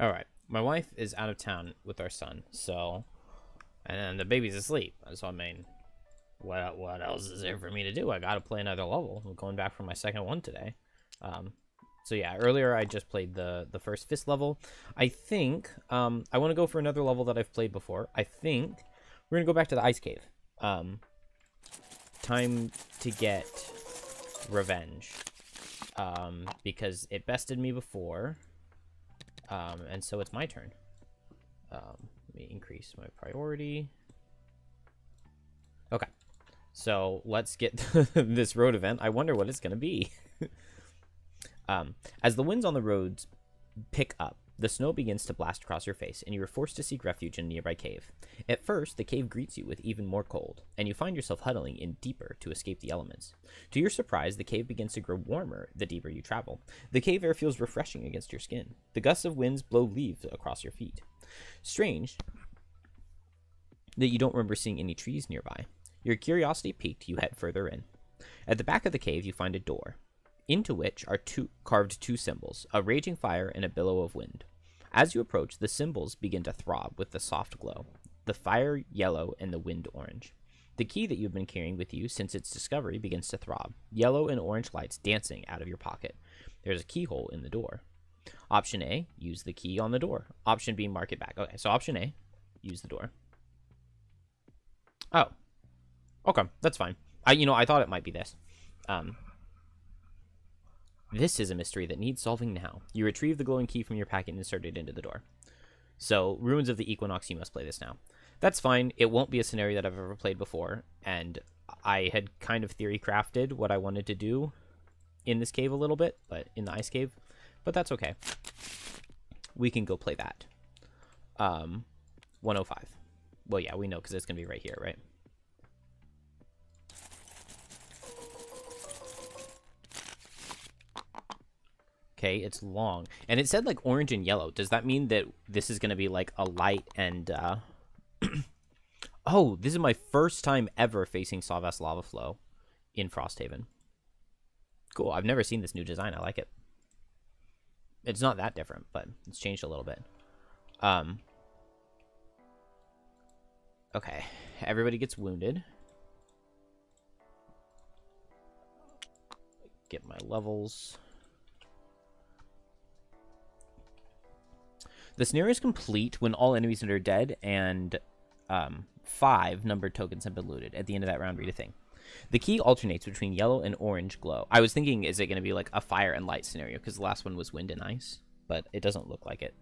All right. My wife is out of town with our son, so and the baby's asleep. So I mean, what else is there for me to do? I gotta play another level. I'm going back for my second one today. Um, so yeah, earlier I just played the first fist level. I think I want to go for another level that I've played before. I think we're gonna go back to the ice cave. Time to get revenge. Because it bested me before. And so it's my turn. Let me increase my priority. Okay. So let's get this road event. I wonder what it's going to be. As the winds on the roads pick up, the snow begins to blast across your face, and you are forced to seek refuge in a nearby cave. At first, the cave greets you with even more cold, and you find yourself huddling in deeper to escape the elements. To your surprise, the cave begins to grow warmer the deeper you travel. The cave air feels refreshing against your skin. The gusts of winds blow leaves across your feet. Strange that you don't remember seeing any trees nearby. Your curiosity piqued, you head further in. At the back of the cave, you find a door, into which are carved two symbols, a raging fire and a billow of wind. As you approach, the symbols begin to throb with the soft glow, the fire yellow and the wind orange. The key that you've been carrying with you since its discovery begins to throb, yellow and orange lights dancing out of your pocket. There's a keyhole in the door. Option A, use the key on the door. Option B, mark it back. Okay, so option A, use the door. Oh, okay, that's fine. I thought it might be this. This is a mystery that needs solving now. You retrieve the glowing key from your packet and insert it into the door. So, Ruins of the Equinox, you must play this now. That's fine. It won't be a scenario that I've ever played before, and I had kind of theory crafted what I wanted to do in this cave a little bit, but in the ice cave. But that's okay. We can go play that. 105. Well, yeah, we know because it's going to be right here, right? Okay, it's long. And it said, like, orange and yellow. Does that mean that this is going to be, like, a light and, Oh, this is my first time ever facing Sawvast Lava Flow in Frosthaven. Cool, I've never seen this new design. I like it. It's not that different, but it's changed a little bit. Okay, everybody gets wounded. Get my levels. The scenario is complete when all enemies are dead and 5 numbered tokens have been looted. At the end of that round, read a thing. The key alternates between yellow and orange glow. I was thinking, is it going to be like a fire and light scenario? Because the last one was wind and ice, but it doesn't look like it.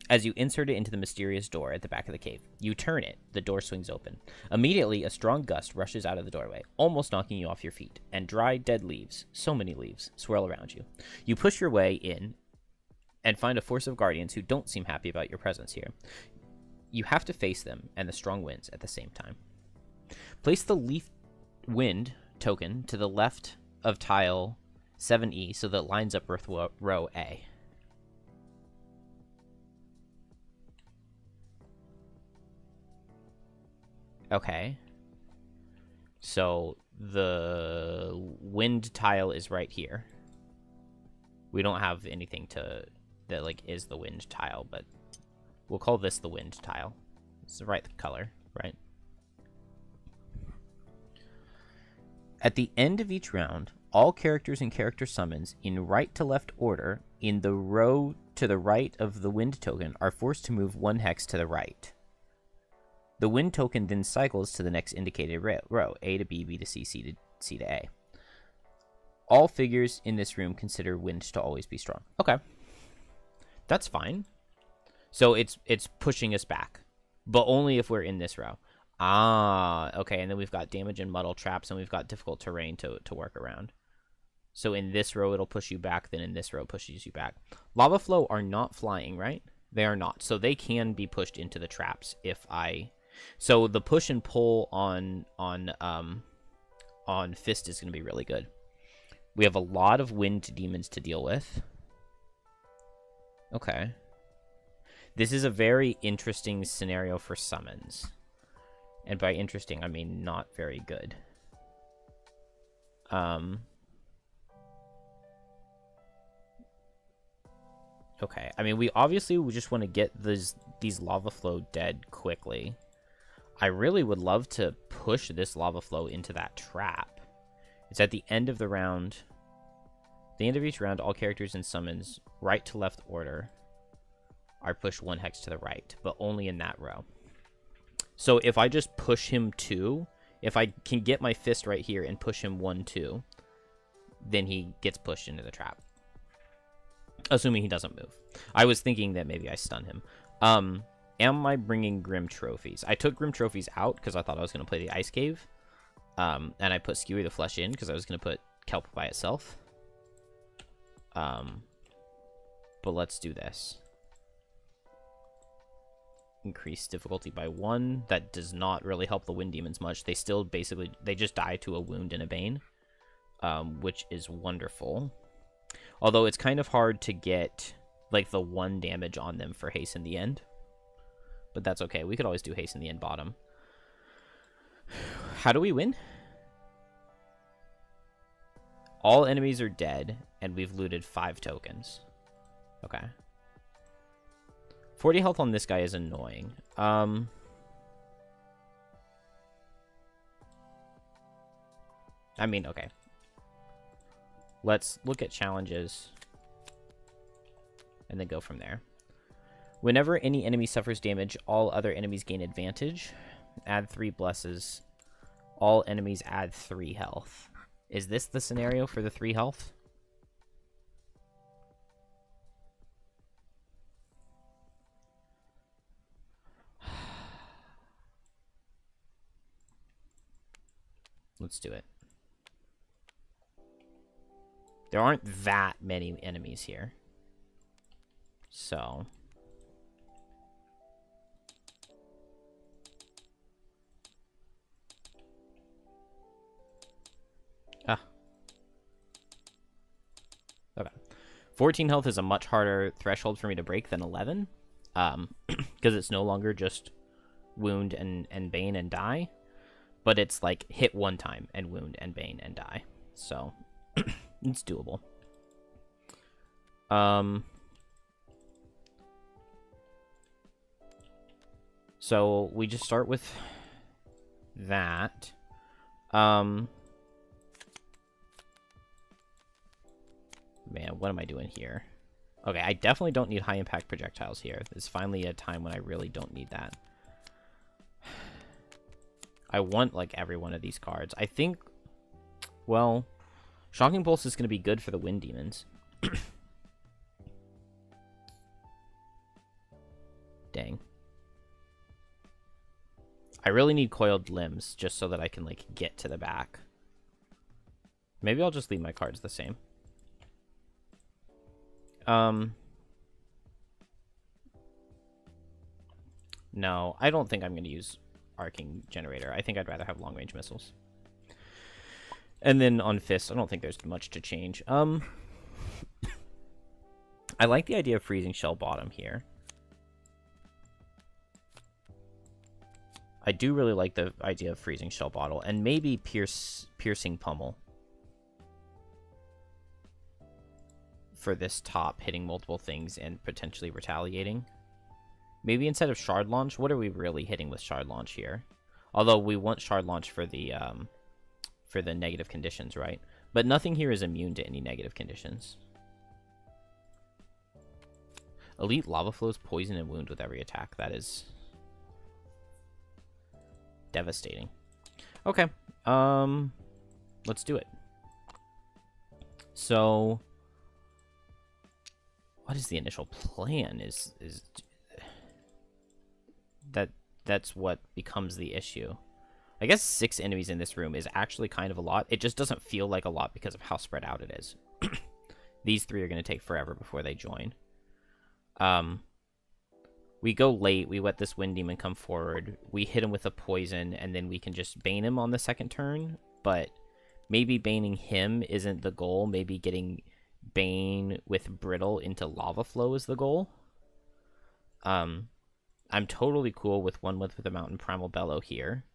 As you insert it into the mysterious door at the back of the cave, you turn it, the door swings open. Immediately, a strong gust rushes out of the doorway, almost knocking you off your feet, and dry, dead leaves, so many leaves, swirl around you. You push your way in and find a force of guardians who don't seem happy about your presence here. You have to face them and the strong winds at the same time. Place the leaf wind token to the left of tile 7E so that it lines up with row A. Okay. So the wind tile is right here. We don't have anything that like is the wind tile, but we'll call this the wind tile. It's the right color, right? At the end of each round, all characters and character summons in right to left order in the row to the right of the wind token are forced to move 1 hex to the right. The wind token then cycles to the next indicated row, A to B, B to C, C to A. All figures in this room consider wind to always be strong. Okay. That's fine. So it's pushing us back, but only if we're in this row. Ah, okay, and then we've got damage and muddle traps, and we've got difficult terrain to work around. So in this row, it'll push you back, then in this row, it pushes you back. Lava Flow are not flying, right? They are not, so they can be pushed into the traps if I... So the push and pull on Fist is going to be really good. We have a lot of wind demons to deal with. Okay. This is a very interesting scenario for summons. And by interesting, I mean not very good. Okay, I mean, we obviously just want to get these lava flow dead quickly. I really would love to push this lava flow into that trap. It's at the end of the round. The end of each round, all characters and summons, right to left order, are pushed 1 hex to the right, but only in that row. So if I just push him 2, if I can get my fist right here and push him 1, 2, then he gets pushed into the trap. Assuming he doesn't move. I was thinking that maybe I stun him. Am I bringing Grim Trophies? I took Grim Trophies out because I thought I was going to play the Ice Cave. And I put Skewery the Flesh in because I was going to put Kelp by itself. But let's do this. Increase difficulty by 1. That does not really help the Wind Demons much. They still basically, they just die to a wound and a bane. Which is wonderful. Although it's kind of hard to get, like, the 1 damage on them for haste in the end. But that's okay. We could always do haste in the end bottom. How do we win? All enemies are dead, and we've looted 5 tokens. Okay. 40 health on this guy is annoying. I mean, okay. Let's look at challenges and then go from there. Whenever any enemy suffers damage, all other enemies gain advantage. Add 3 blesses. All enemies add 3 health. Is this the scenario for the 3 health? Let's do it. There aren't that many enemies here. So. Okay. 14 health is a much harder threshold for me to break than 11. Because it's no longer just wound and bane and die. But it's like hit 1 time and wound and bane and die. So it's doable. So we just start with that. Man, what am I doing here? Okay, I definitely don't need high impact projectiles here. There's finally a time when I really don't need that. I want, like, every one of these cards. I think, well, Shocking Pulse is going to be good for the Wind Demons. Dang. I really need Coiled Limbs just so that I can, like, get to the back. Maybe I'll just leave my cards the same. No, I don't think I'm going to use Arcing Generator. I think I'd rather have long-range missiles. And then on Fist, I don't think there's much to change. I like the idea of Freezing Shell bottom here. I do really like the idea of Freezing Shell bottle, and maybe Piercing Pummel. For this top, hitting multiple things and potentially retaliating. Maybe instead of Shard Launch, what are we really hitting with Shard Launch here? Although we want Shard Launch for the negative conditions, right? But nothing here is immune to any negative conditions. Elite Lava Flows poison and wound with every attack. That is devastating. Okay. Let's do it. So what is the initial plan? That's what becomes the issue. I guess 6 enemies in this room is actually kind of a lot. It just doesn't feel like a lot because of how spread out it is. These 3 are going to take forever before they join. We go late. We let this Wind Demon come forward. We hit him with a poison, and then we can just bane him on the second turn. But maybe baning him isn't the goal. Maybe getting Bane with Brittle into Lava Flow is the goal. I'm totally cool with 1 with the Mountain Primal Bellow here.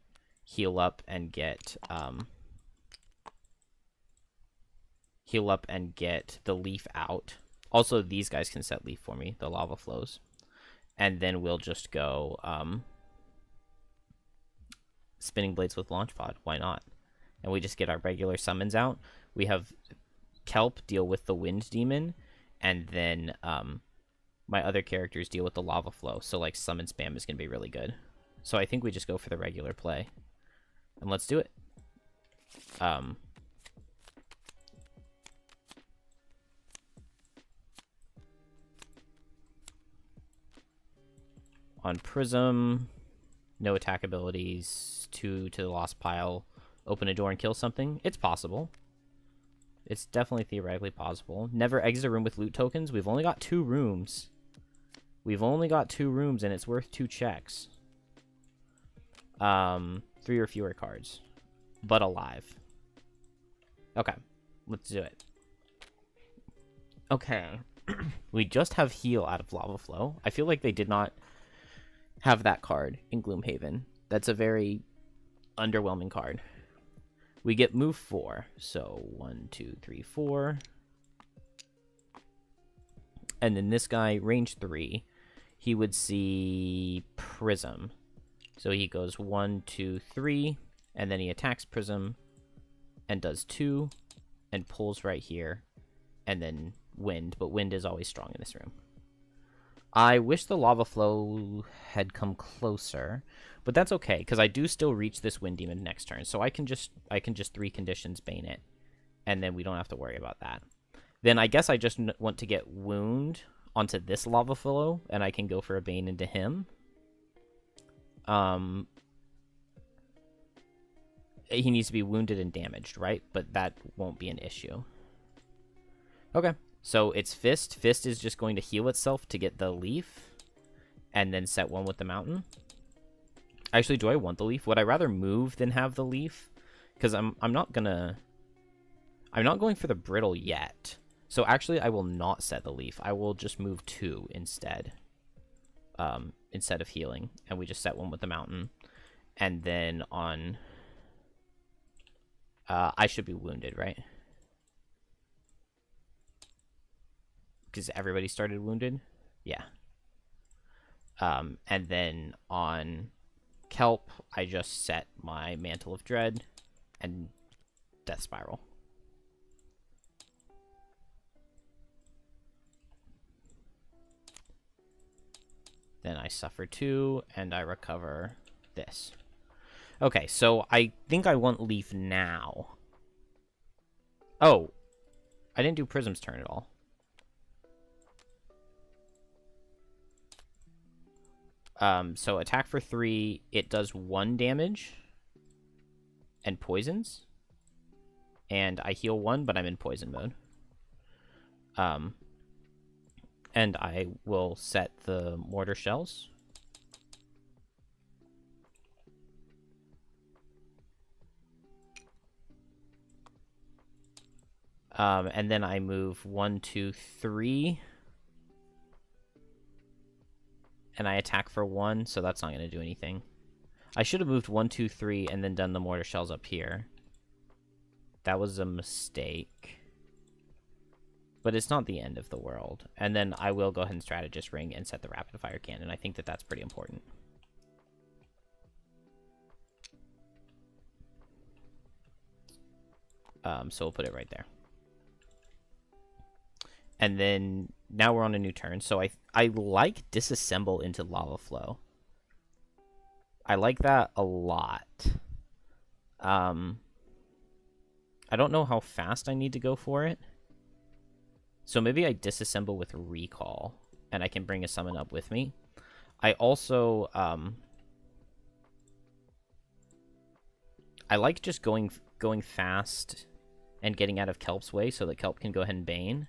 Heal up and get the leaf out. Also, these guys can set leaf for me, the lava flows. And then we'll just go spinning blades with launch pod. Why not? And we just get our regular summons out. We have Kelp deal with the wind demon, and then my other characters deal with the lava flow. So like summon spam is gonna be really good. So I think we just go for the regular play, and let's do it. On Prism, no attack abilities, 2 to the lost pile, open a door and kill something. It's possible. It's definitely theoretically possible. Never exit a room with loot tokens. We've only got 2 rooms. We've only got 2 rooms, and it's worth 2 checks. 3 or fewer cards. But alive. Okay. Let's do it. Okay. We just have heal out of Lava Flow. I feel like they did not have that card in Gloomhaven. That's a very underwhelming card. We get move 4. So 1, 2, 3, 4. And then this guy, range 3, he would see Prism. So he goes 1, 2, 3, and then he attacks Prism and does 2 and pulls right here, and then Wind, but Wind is always strong in this room. I wish the Lava Flow had come closer, but that's okay, because I do still reach this Wind Demon next turn, so I can just 3 conditions Bane it, and then we don't have to worry about that. Then I guess I just want to get Wound onto this Lava Flow, and I can go for a Bane into him. He needs to be wounded and damaged, right? But that won't be an issue. Okay. So it's Fist. Fist is just going to heal itself to get the leaf, and then set 1 with the mountain. Actually, do I want the leaf? Would I rather move than have the leaf? Because I'm not going for the brittle yet. So actually, I will not set the leaf. I will just move 2 instead. Instead of healing, and we just set 1 with the mountain, and then on I should be wounded, right? Because everybody started wounded. Yeah. And then on Kelp, I just set my Mantle of Dread and Death Spiral. Then I suffer 2, and I recover this. Okay, so I think I want Leaf now. Oh, I didn't do Prism's turn at all. So attack for 3, it does 1 damage and poisons. And I heal 1, but I'm in poison mode. And I will set the mortar shells. And then I move 1, 2, 3. And I attack for 1, so that's not going to do anything. I should have moved 1, 2, 3, and then done the mortar shells up here. That was a mistake. But it's not the end of the world. And then I will go ahead and strategist ring and set the rapid fire cannon. I think that that's pretty important. So we'll put it right there. And then now we're on a new turn. So I like Disassemble into Lava Flow. I like that a lot. I don't know how fast I need to go for it. So maybe I Disassemble with Recall, and I can bring a summon up with me. I also, I like just going fast and getting out of Kelp's way so that Kelp can go ahead and Bane.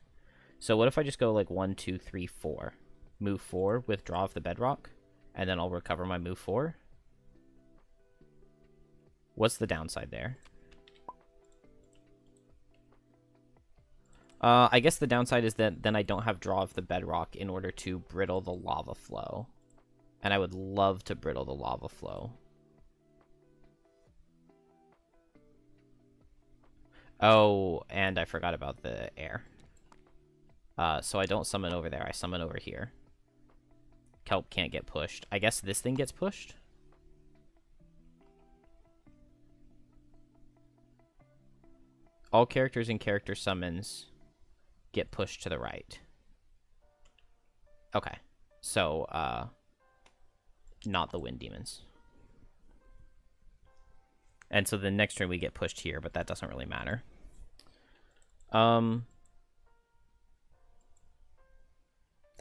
So what if I just go like 1, 2, 3, 4? Move 4, withdraw of the bedrock, and then I'll recover my move 4. What's the downside there? I guess the downside is that then I don't have draw of the bedrock in order to brittle the lava flow. And I would love to brittle the lava flow. Oh, and I forgot about the air. So I don't summon over there. I summon over here. Kelp can't get pushed. I guess this thing gets pushed? All characters and character summons get pushed to the right. Okay. So, not the wind demons. And so the next turn we get pushed here, but that doesn't really matter.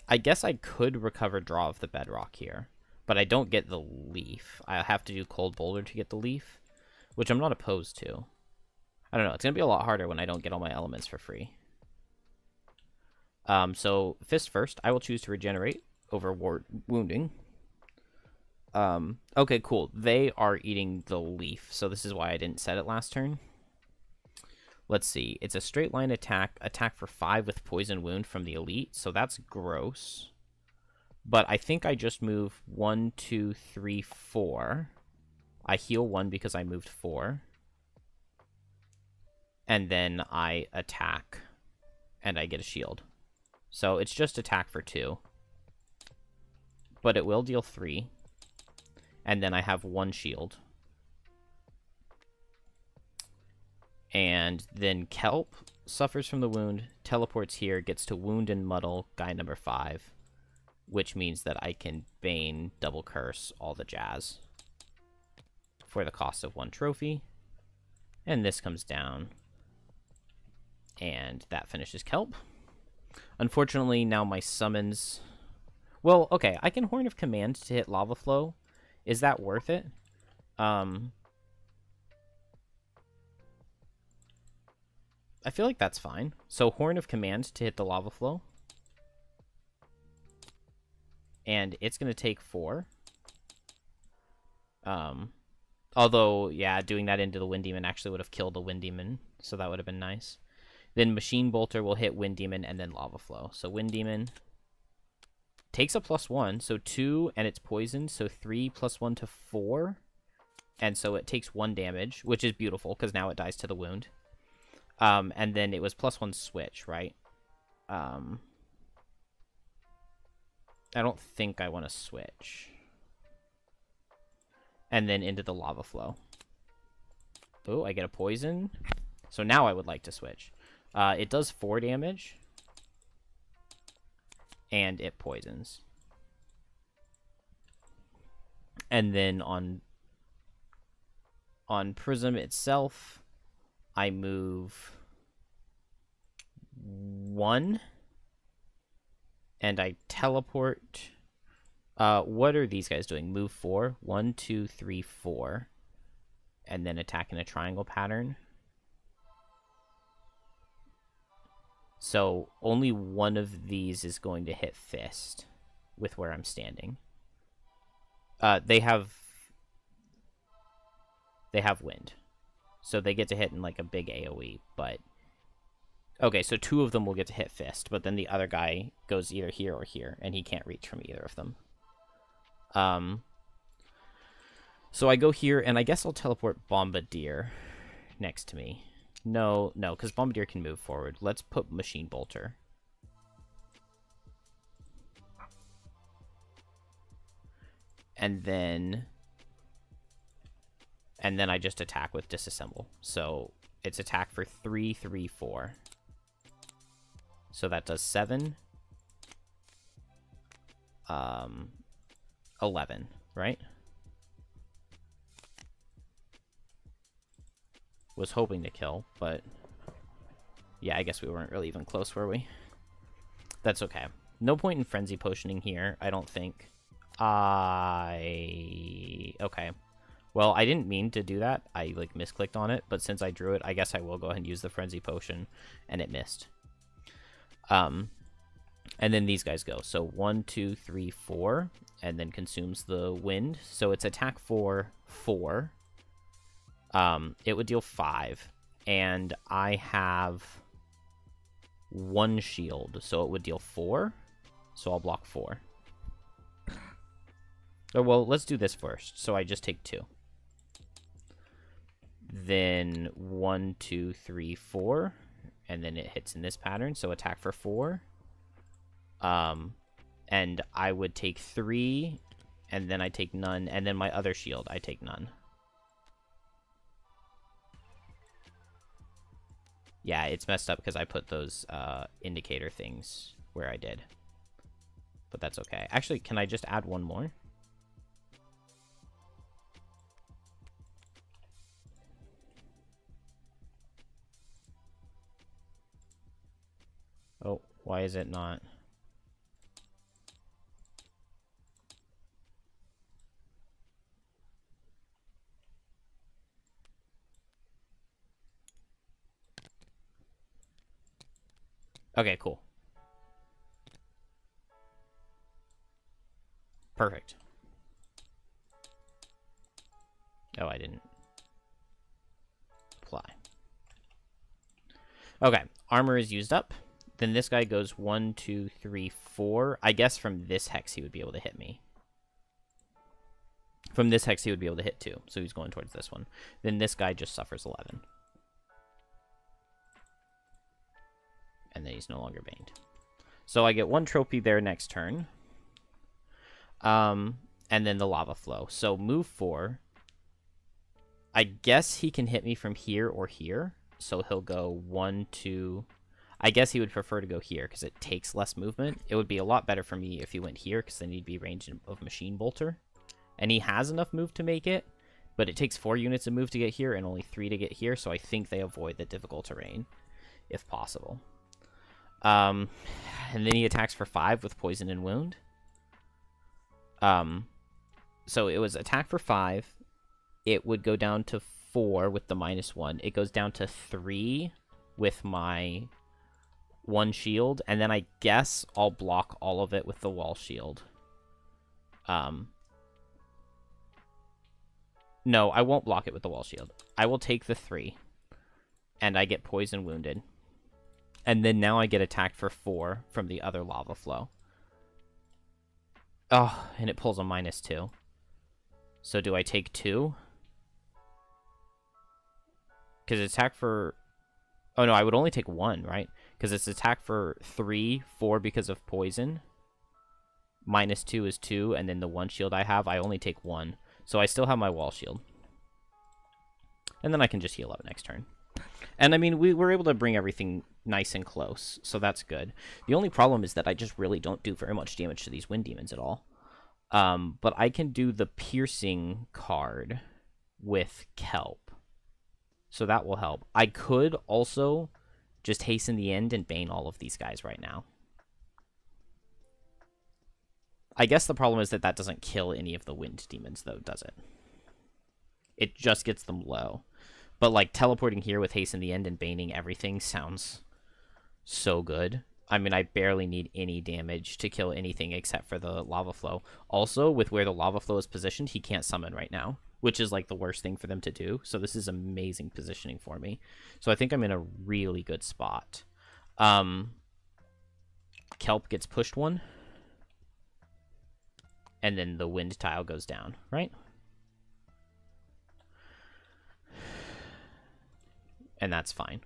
I guess I could recover Draw of the Bedrock here, but I don't get the leaf. I have to do Cold Boulder to get the leaf, which I'm not opposed to. I don't know. It's going to be a lot harder when I don't get all my elements for free. So, Fist first. I will choose to regenerate over wounding. Okay, cool. They are eating the leaf, so this is why I didn't set it last turn. Let's see. It's a straight line attack. Attack for 5 with poison wound from the elite, so that's gross. But I think I just move 1, 2, 3, 4. I heal 1 because I moved 4. And then I attack, and I get a shield. So it's just attack for 2. But it will deal 3. And then I have 1 shield. And then Kelp suffers from the wound, teleports here, gets to wound and muddle guy number 5. Which means that I can Bane, double curse, all the jazz. For the cost of 1 trophy. And this comes down. And that finishes Kelp. Unfortunately, now my summons... Well, okay, I can Horn of Command to hit Lava Flow. Is that worth it? I feel like that's fine. So, Horn of Command to hit the Lava Flow. And it's going to take 4. Although, yeah, doing that into the Wind Demon actually would have killed the Wind Demon. So that would have been nice. Then Machine Bolter will hit Wind Demon and then Lava Flow. So Wind Demon takes a +1. So 2 and it's poisoned. So 3 + 1 to 4. And so it takes 1 damage, which is beautiful because now it dies to the wound. And then it was +1 switch, right? I don't think I want to switch. And then into the Lava Flow. Oh, I get a poison. So now I would like to switch. It does 4 damage. And it poisons. And then on Prism itself, I move 1. And I teleport. What are these guys doing? Move 4. 1, 2, 3, 4. And then attack in a triangle pattern. So only one of these is going to hit Fist with where I'm standing. They have wind. So they get to hit in like a big AoE, but okay, so 2 of them will get to hit Fist, but then the other guy goes either here or here, and he can't reach from either of them. So I go here, and I guess I'll teleport Bombardier next to me. No, because Bombardier can move forward. Let's put Machine Bolter. And then I just attack with Disassemble. So it's attack for 3, 3, 4. So that does 7. 11, right? Was hoping to kill, but yeah, I guess we weren't really even close, were we? That's okay. No point in Frenzy Potioning here, I don't think. Okay. Well, I didn't mean to do that. I, like, misclicked on it, but since I drew it, I guess I will go ahead and use the Frenzy Potion, and it missed. And then these guys go. So 1, 2, 3, 4, and then consumes the wind. So it's attack for 4. It would deal 5, and I have 1 shield, so it would deal 4. So I'll block 4. Oh, well, let's do this first. So I just take 2. Then 1, 2, 3, 4, and then it hits in this pattern. So attack for 4. And I would take 3, and then I take none, and then my other shield, I take none. Yeah, it's messed up because I put those indicator things where I did. But that's okay. Actually, can I just add one more? Oh, why is it not? Okay, cool. Perfect. Oh, I didn't apply. Okay, armor is used up. Then this guy goes 1, 2, 3, 4. I guess from this hex he would be able to hit me. From this hex he would be able to hit 2, so he's going towards this one. Then this guy just suffers 11. And then he's no longer baned. So I get 1 trophy there next turn. And then the lava flow. So move 4. I guess he can hit me from here or here. So he'll go 1, 2... I guess he would prefer to go here because it takes less movement. It would be a lot better for me if he went here because then he'd be range of Machine Bolter. And he has enough move to make it, but it takes 4 units of move to get here and only 3 to get here, so I think they avoid the difficult terrain, if possible. And then he attacks for 5 with Poison and Wound. So it was attack for 5. It would go down to 4 with the -1. It goes down to 3 with my 1 shield, and then I guess I'll block all of it with the wall shield. No, I won't block it with the wall shield. I will take the 3, and I get poison wounded. And then now I get attacked for 4 from the other lava flow. Oh, and it pulls a -2. So do I take 2? Because it's attack for... Oh, no, I would only take 1, right? Because it's attack for 3, 4 because of poison. -2 is 2, and then the 1 shield I have, I only take 1. So I still have my wall shield. And then I can just heal up next turn. And, I mean, we were able to bring everything nice and close, so that's good. The only problem is that I just really don't do very much damage to these Wind Demons at all. But I can do the Piercing card with Kelp. So that will help. I could also just hasten the end and bane all of these guys right now. I guess the problem is that that doesn't kill any of the Wind Demons, though, does it? It just gets them low. But, like, teleporting here with Hasten the End and baning everything sounds so good. I mean, I barely need any damage to kill anything except for the Lava Flow. Also, with where the Lava Flow is positioned, he can't summon right now, which is, like, the worst thing for them to do. So this is amazing positioning for me. So I think I'm in a really good spot. Kelp gets pushed 1. And then the wind tile goes down, right? And that's fine.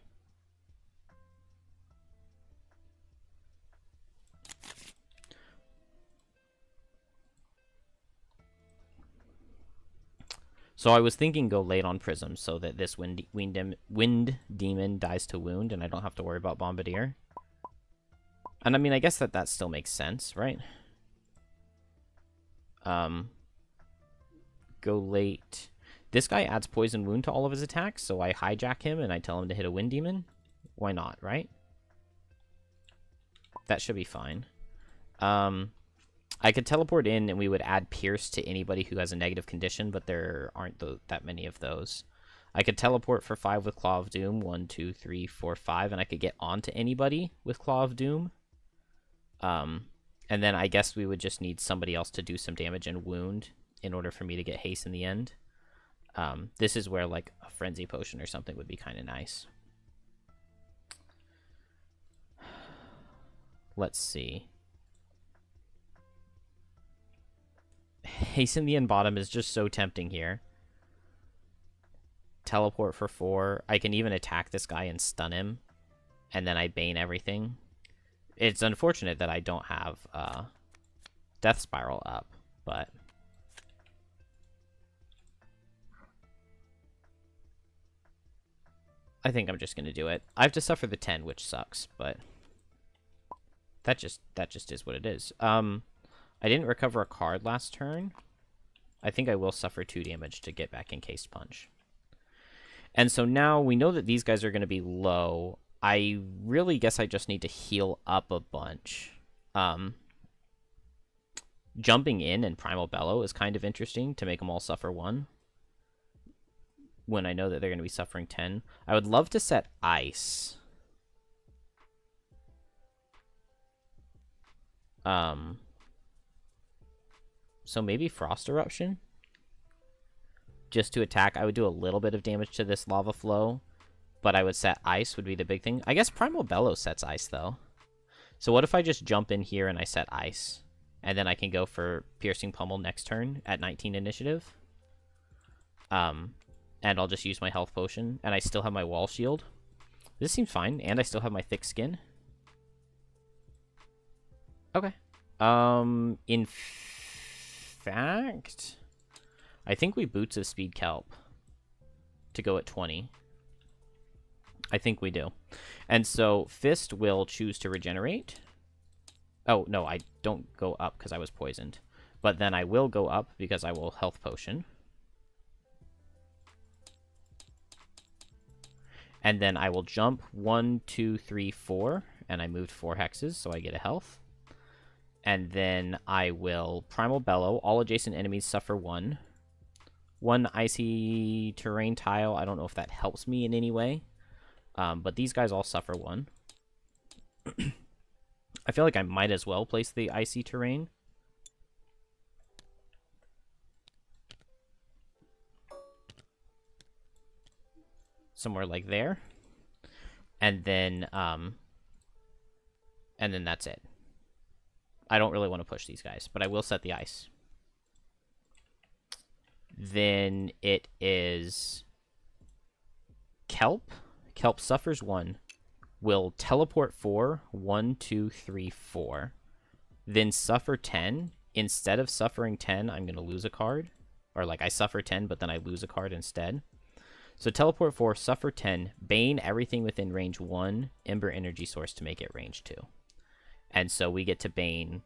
So I was thinking go late on Prism so that this wind demon dies to wound and I don't have to worry about Bombardier. And I mean, I guess that still makes sense, right? Go late. This guy adds Poison Wound to all of his attacks, so I hijack him and I tell him to hit a Wind Demon. Why not, right? That should be fine. I could teleport in and we would add Pierce to anybody who has a negative condition, but there aren't that many of those. I could teleport for 5 with Claw of Doom. 1, 2, 3, 4, 5, and I could get onto anybody with Claw of Doom. And then I guess we would just need somebody else to do some damage and wound in order for me to get haste in the end. This is where, like, a Frenzy Potion or something would be kind of nice. Let's see. Hasten the end bottom is just so tempting here. Teleport for 4. I can even attack this guy and stun him. And then I bane everything. It's unfortunate that I don't have Death Spiral up, but I think I'm just gonna do it. I have to suffer the 10, which sucks, but that just is what it is. I didn't recover a card last turn. I think I will suffer 2 damage to get back Encased Punch. And so now we know that these guys are going to be low. I really guess I just need to heal up a bunch. Jumping in and Primal Bellow is kind of interesting to make them all suffer 1. When I know that they're going to be suffering 10. I would love to set Ice. So maybe Frost Eruption? Just to attack. I would do a little bit of damage to this Lava Flow, but I would set Ice would be the big thing. I guess Primal Bellow sets Ice, though. So what if I just jump in here and I set Ice? And then I can go for Piercing Pummel next turn at 19 initiative. And I'll just use my health potion, and I still have my Wall Shield. This seems fine, and I still have my Thick Skin. Okay. In fact, I think we Boots of Speed Kelp to go at 20. I think we do. And so Fist will choose to regenerate. Oh, no, I don't go up because I was poisoned. But then I will go up because I will Health Potion. And then I will jump 1, 2, 3, 4. And I moved 4 hexes, so I get a health. And then I will Primal Bellow. All adjacent enemies suffer 1. 1 icy terrain tile. I don't know if that helps me in any way. But these guys all suffer 1. I feel like I might as well place the icy terrain. Somewhere like there. And then that's it. I don't really want to push these guys, but I will set the ice. Then it is Kelp. Kelp suffers 1. Will teleport 4. 1, 2, 3, 4. Then suffer 10. Instead of suffering 10, I'm going to lose a card. Or like I suffer 10, but then I lose a card instead. So teleport 4, suffer 10, Bane everything within range 1, Ember Energy Source to make it range 2. And so we get to Bane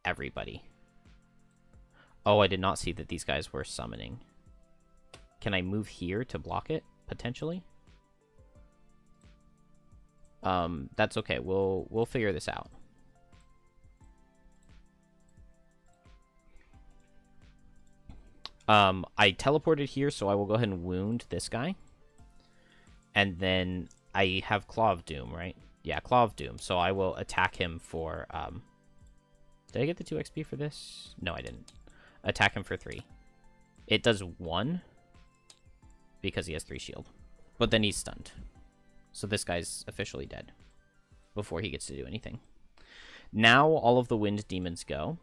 everybody. Oh, I did not see that these guys were summoning. Can I move here to block it, potentially? That's okay. We'll figure this out. I teleported here, so I will go ahead and wound this guy. And then I have Claw of Doom, right? Yeah, Claw of Doom. So I will attack him for, did I get the 2 XP for this? No, I didn't. Attack him for 3. It does 1, because he has 3 shield. But then he's stunned. So this guy's officially dead before he gets to do anything. Now all of the wind demons go.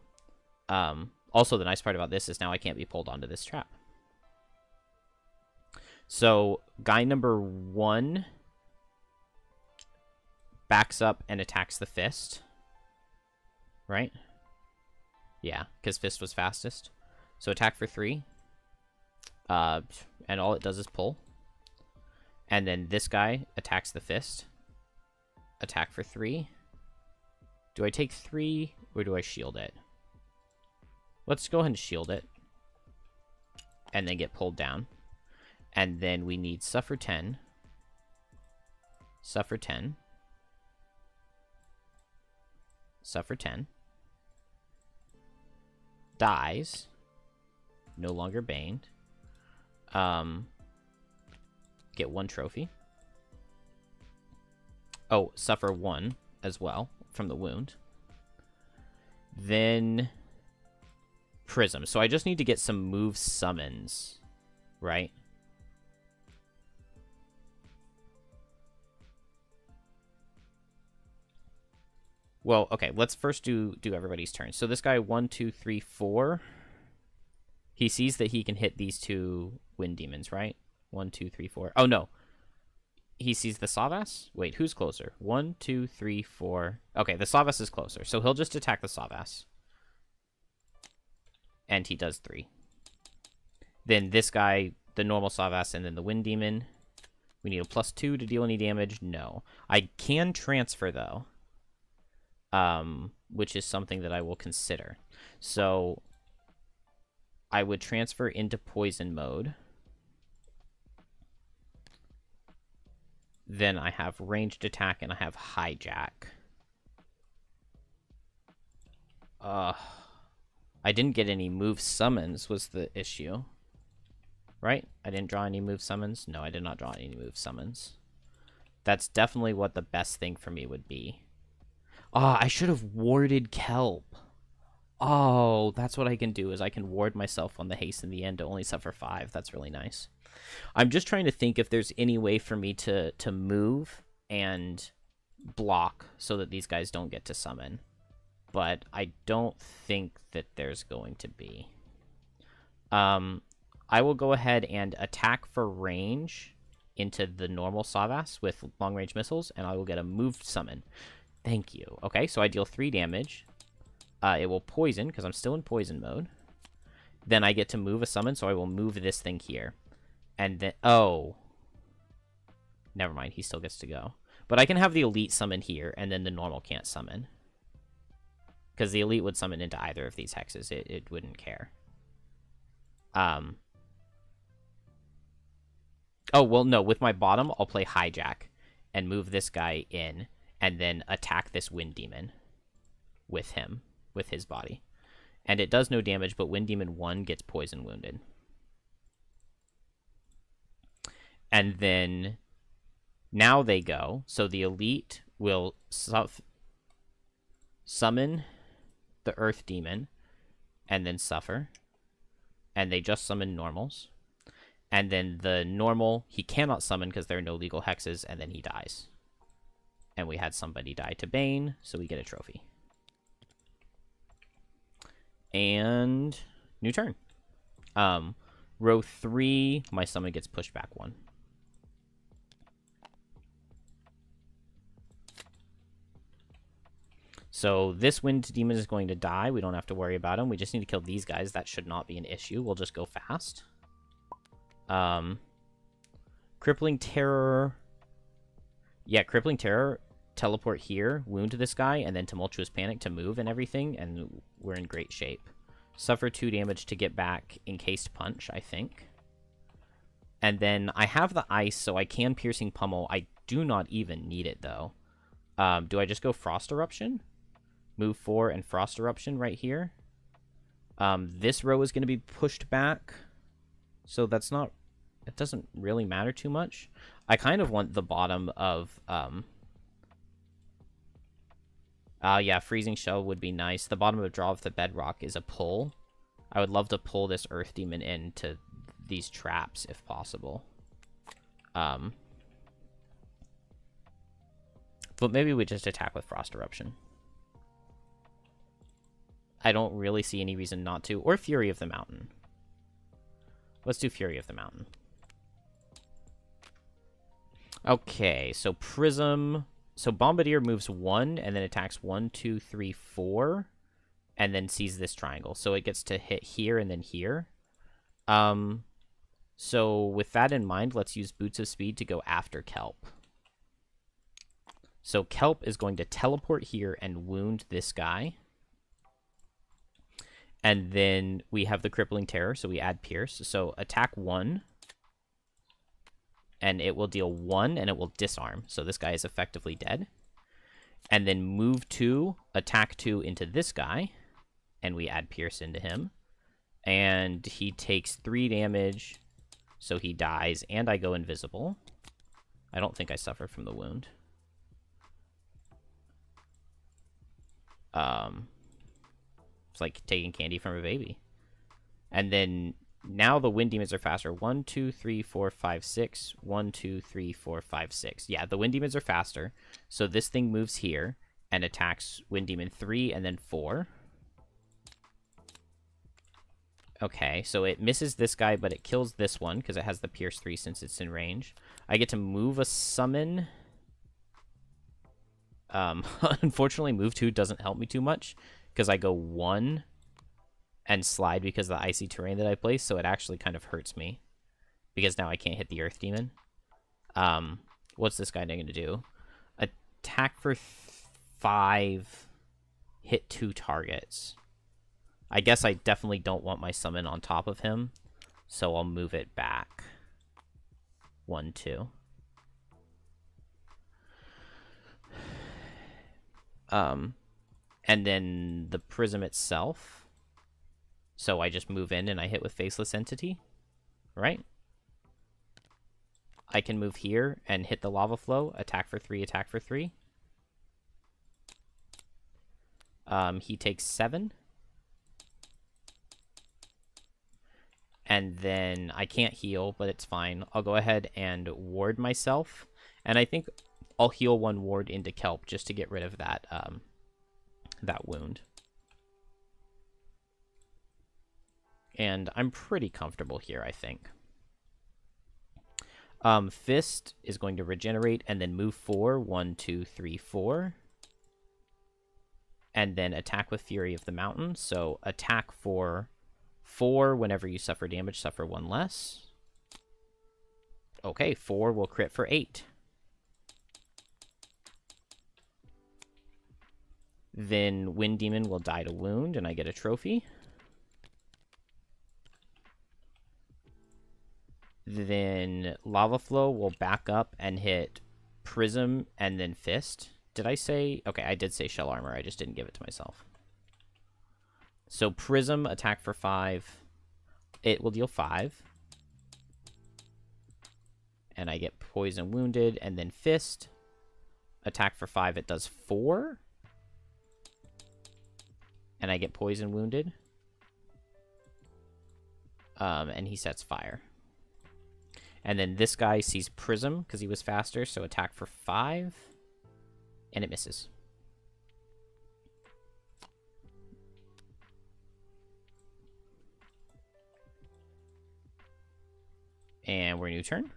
Also, the nice part about this is now I can't be pulled onto this trap. So guy number 1 backs up and attacks the Fist. Right? Yeah, because Fist was fastest. So attack for 3. And all it does is pull. And then this guy attacks the Fist. Attack for 3. Do I take 3 or do I shield it? Let's go ahead and shield it. And then get pulled down. And then we need Suffer 10. Suffer 10. Suffer 10. Dies. No longer baned. Get 1 trophy. Oh, suffer 1 as well from the wound. Then Prism. So I just need to get some move summons, right? Well, okay, let's first do everybody's turn. So this guy, 1, 2, 3, 4. He sees that he can hit these 2 wind demons, right? 1, 2, 3, 4. Oh, no. he sees the Savas. Wait, who's closer? 1, 2, 3, 4. Okay, the Savas is closer, so he'll just attack the Savas. And he does 3. Then this guy, the normal Savas, and then the Wind Demon. We need a +2 to deal any damage. No. I can transfer, though. Which is something that I will consider. So I would transfer into poison mode. Then I have ranged attack and I have hijack. I didn't get any move summons was the issue. Right? I didn't draw any move summons? No, I did not draw any move summons. That's definitely what the best thing for me would be. I should have warded Kelp. Oh, that's what I can do, is I can ward myself on the haste in the end to only suffer 5. That's really nice. I'm just trying to think if there's any way for me to move and block so that these guys don't get to summon. But I don't think that there's going to be. I will go ahead and attack for range into the normal Savas with long-range missiles, and I will get a moved summon. Thank you. Okay, so I deal 3 damage. It will poison, because I'm still in poison mode. Then I get to move a summon, so I will move this thing here. And then... Oh. Never mind, he still gets to go. But I can have the elite summon here, and then the normal can't summon. Because the elite would summon into either of these hexes. It wouldn't care. Oh, well, no. With my bottom, I'll play hijack and move this guy in, and then attack this Wind Demon with him, with his body. And it does no damage, but Wind Demon 1 gets poison wounded. And then now they go. So the elite will summon the Earth Demon and then suffer. And they just summon normals. And then the normal, he cannot summon because there are no legal hexes, and then he dies. And we had somebody die to Bane, so we get a trophy. And new turn. Row 3, my summon gets pushed back 1. So this Wind Demon is going to die. We don't have to worry about him. We just need to kill these guys. That should not be an issue. We'll just go fast. Crippling Terror. Yeah, Crippling Terror. Teleport here. Wound this guy. And then Tumultuous Panic to move and everything. And we're in great shape. Suffer 2 damage to get back Encased Punch, I think. And then I have the ice, so I can Piercing Pummel. I do not even need it, though. Do I just go Frost Eruption? Move 4 and Frost Eruption right here. This row is going to be pushed back. So that's not... It doesn't really matter too much. I kind of want the bottom of... yeah, Freezing Shell would be nice. The bottom of Draw of the Bedrock is a pull. I would love to pull this Earth Demon into these traps, if possible. But maybe we just attack with Frost Eruption. I don't really see any reason not to. Or Fury of the Mountain. Let's do Fury of the Mountain. Okay, so Prism... So Bombardier moves 1, and then attacks 1, 2, 3, 4, and then sees this triangle. So it gets to hit here and then here. So with that in mind, let's use Boots of Speed to go after Kelp. So Kelp is going to teleport here and wound this guy. And then we have the Crippling Terror, so we add Pierce. So attack 1. And it will deal 1, and it will disarm. So this guy is effectively dead. And then move 2, attack 2 into this guy. And we add Pierce into him. And he takes 3 damage, so he dies, and I go invisible. I don't think I suffer from the wound. It's like taking candy from a baby. And then... Now the Wind Demons are faster. 1, 2, 3, 4, 5, 6. 1, 2, 3, 4, 5, 6. Yeah, the Wind Demons are faster. So this thing moves here and attacks Wind Demon 3 and then 4. Okay, so it misses this guy, but it kills this one because it has the Pierce 3 since it's in range. I get to move a summon. Unfortunately, move 2 doesn't help me too much because I go 1 and slide because of the icy terrain that I place, so it actually kind of hurts me because now I can't hit the Earth Demon. What's this guy going to do? Attack for 5, hit 2 targets. I guess I definitely don't want my summon on top of him, so I'll move it back. 1, 2. And then the prism itself. So I just move in and I hit with Faceless Entity, right? I can move here and hit the Lava Flow, attack for 3, attack for 3. He takes 7. And then I can't heal, but it's fine. I'll go ahead and ward myself. And I think I'll heal 1 ward into Kelp just to get rid of that, that wound. And I'm pretty comfortable here, I think. Fist is going to regenerate and then move 4. 1, 2, 3, 4. And then attack with Fury of the Mountain. So attack for 4 whenever you suffer damage, suffer 1 less. Okay, 4 will crit for 8. Then Wind Demon will die to wound, and I get a trophy. Then Lava Flow will back up and hit Prism and then Fist. Did I say... Okay, I did say Shell Armor. I just didn't give it to myself. So Prism, attack for 5. It will deal 5. And I get Poison Wounded. And then Fist, attack for 5. It does 4. And I get Poison Wounded. And he sets fire. And then this guy sees Prism because he was faster, so attack for 5. And it misses. And we're new turn.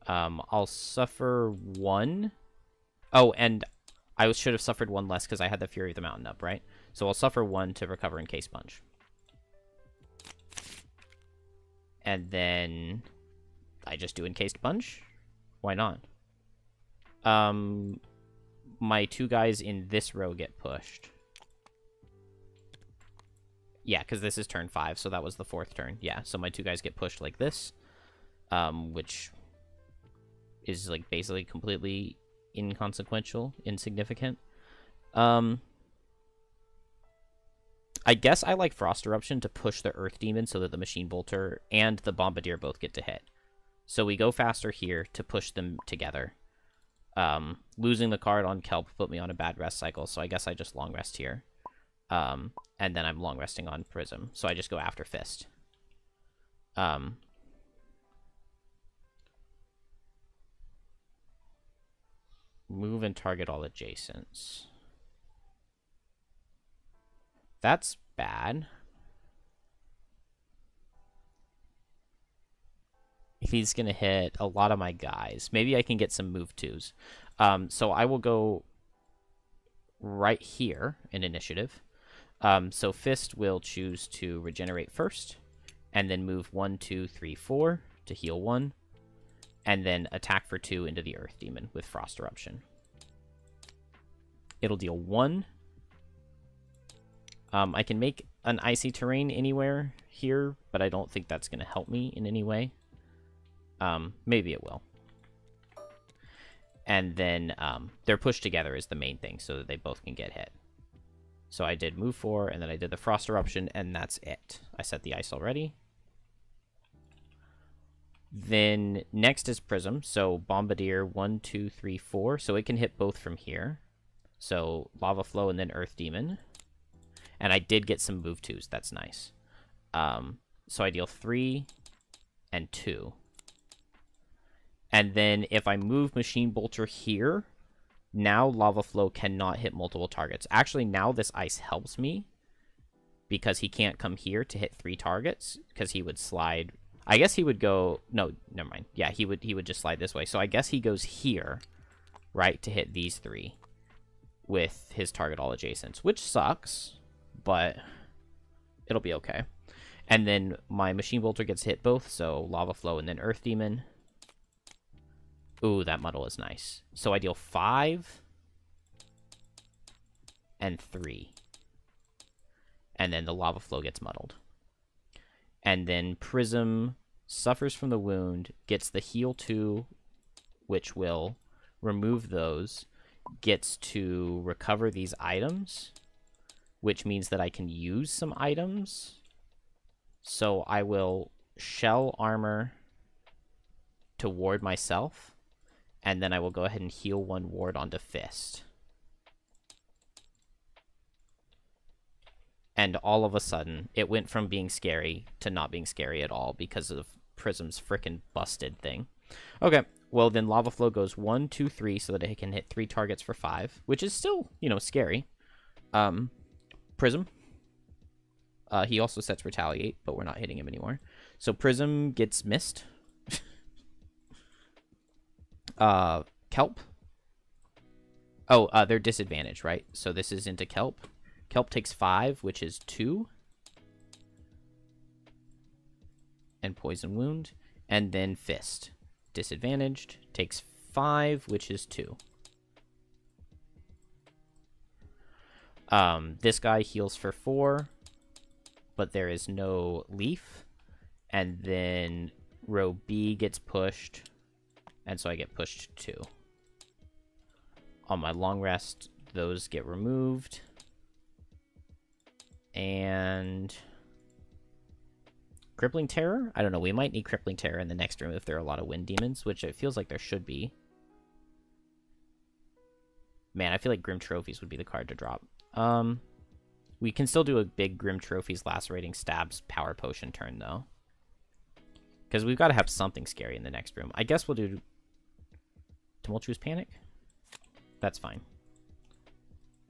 I'll suffer 1. Oh, and I should have suffered 1 less because I had the Fury of the Mountain up, right? So I'll suffer 1 to recover Encased Punch. And then I just do Encased Punch. Why not? My 2 guys in this row get pushed. Yeah, because this is turn 5, so that was the 4th turn. Yeah, so my 2 guys get pushed like this, which is like basically completely inconsequential, insignificant. I guess I like Frost Eruption to push the Earth Demon so that the Machine Bolter and the Bombardier both get to hit. So we go faster here to push them together. Losing the card on Kelp put me on a bad rest cycle, so I guess I just long rest here. And then I'm long resting on Prism, so I just go after Fist. Move and target all adjacents. That's bad. He's going to hit a lot of my guys. Maybe I can get some move 2s. So I will go right here in initiative. So Fist will choose to regenerate first, and then move 1, 2, 3, 4 to heal 1, and then attack for 2 into the Earth Demon with Frost Eruption. It'll deal 1. I can make an Icy Terrain anywhere here, but I don't think that's going to help me in any way. Maybe it will. And then they're pushed together is the main thing, so that they both can get hit. So I did move 4, and then I did the Frost Eruption, and that's it. I set the ice already. Then next is Prism, so Bombardier 1, 2, 3, 4, so it can hit both from here. So Lava Flow and then Earth Demon. And I did get some move 2s, that's nice. So I deal 3 and 2. And then if I move Machine Bolter here, now Lava Flow cannot hit multiple targets. Actually, now this ice helps me because he can't come here to hit 3 targets, because he would slide. I guess he would go... No, never mind. Yeah, he would just slide this way. So I guess he goes here, right, to hit these 3 with his target all adjacents, which sucks, but it'll be okay. And then my Machine Bolter gets hit both, so Lava Flow and then Earth Demon. Ooh, that muddle is nice. So I deal 5 and 3. And then the Lava Flow gets muddled. And then Prism suffers from the wound, gets the heal 2, which will remove those, gets to recover these items, which means that I can use some items. So I will Shell Armor to ward myself, and then I will go ahead and heal 1 ward onto Fist. And all of a sudden, it went from being scary to not being scary at all because of Prism's frickin' busted thing. Okay, well then Lava Flow goes 1, 2, 3 so that it can hit 3 targets for 5, which is still, you know, scary. Prism. He also sets Retaliate, but we're not hitting him anymore. So Prism gets missed. Kelp. Oh, they're disadvantaged, right? So this is into Kelp. Kelp takes 5, which is 2. And Poison Wound. And then Fist. Disadvantaged. Takes 5, which is 2. This guy heals for 4. But there is no leaf. And then row B gets pushed. And so I get pushed 2. On my long rest, those get removed. And Crippling Terror? I don't know. We might need Crippling Terror in the next room if there are a lot of Wind Demons, which it feels like there should be. Man, I feel like Grim Trophies would be the card to drop. We can still do a big Grim Trophies Lacerating Stabs Power Potion turn, though. Because we've got to have something scary in the next room. I guess we'll do Tumultuous Panic? That's fine.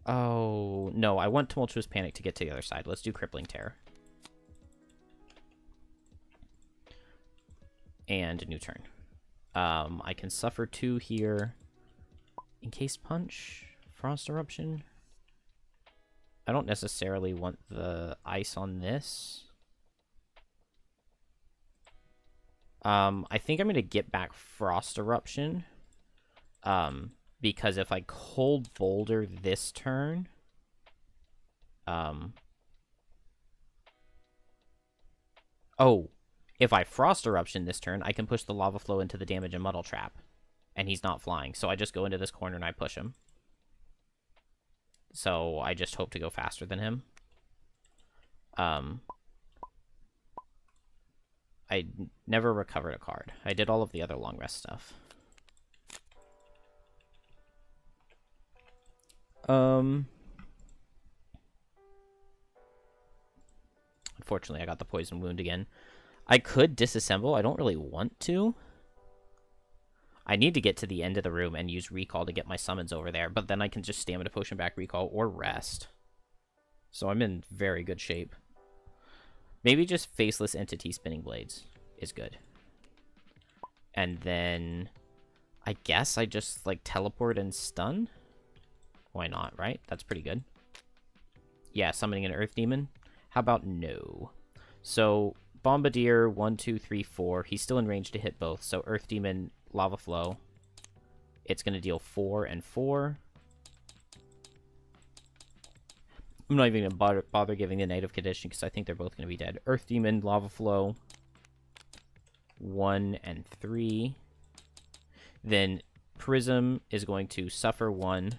Oh, no, I want Tumultuous Panic to get to the other side. Let's do Crippling Terror. And a new turn. I can suffer 2 here. Encased Punch. Frost Eruption. I don't necessarily want the ice on this. I think I'm going to get back Frost Eruption. Because if I Cold Boulder this turn... Oh, if I Frost Eruption this turn, I can push the Lava Flow into the Damage and Muddle Trap. And he's not flying, so I just go into this corner and I push him. So I just hope to go faster than him. I never recovered a card. I did all of the other long rest stuff. Unfortunately, I got the Poison Wound again. I could disassemble. I don't really want to. I need to get to the end of the room and use Recall to get my summons over there, but then I can just Stamina Potion back Recall or rest. So I'm in very good shape. Maybe just Faceless Entity Spinning Blades is good. And then I guess I just like teleport and stun. Why not, right? That's pretty good. Yeah, summoning an Earth Demon. How about no? So Bombardier, 1, 2, 3, 4. He's still in range to hit both. So Earth Demon, Lava Flow. It's going to deal 4 and 4. I'm not even going to bother giving the negative condition because I think they're both going to be dead. Earth Demon, Lava Flow. 1 and 3. Then Prism is going to suffer 1.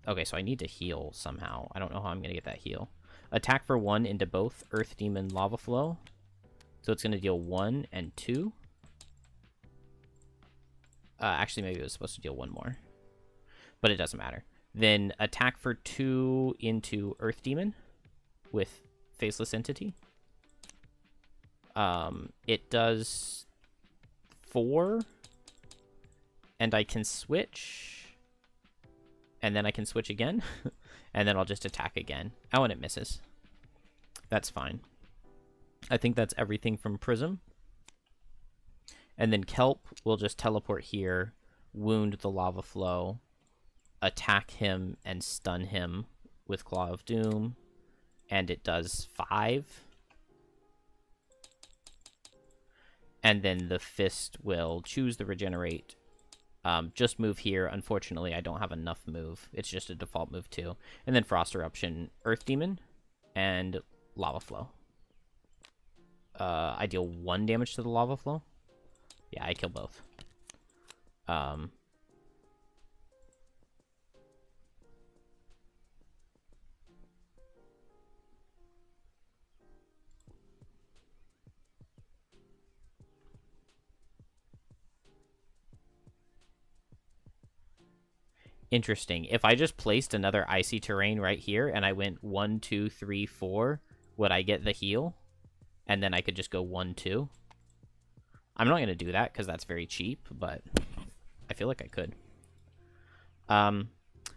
Okay, so I need to heal somehow. I don't know how I'm going to get that heal. Attack for 1 into both Earth Demon, Lava Flow. So it's going to deal 1 and 2. Actually, maybe it was supposed to deal 1 more. But it doesn't matter. Then attack for 2 into Earth Demon with Faceless Entity. It does 4. And I can switch. and then I can switch again, and then I'll just attack again. Oh, and it misses. That's fine. I think that's everything from Prism. And then Kelp will just teleport here, wound the Lava Flow, attack him, and stun him with Claw of Doom. And it does 5. And then the Fist will choose the Regenerate. Just move here. Unfortunately, I don't have enough move. It's just a default move too. And then Frost Eruption, Earth Demon, and Lava Flow. I deal 1 damage to the Lava Flow. Yeah, I kill both. Interesting. If I just placed another icy terrain right here and I went 1, 2, 3, 4, would I get the heal? And then I could just go 1, 2. I'm not going to do that because that's very cheap, but I feel like I could.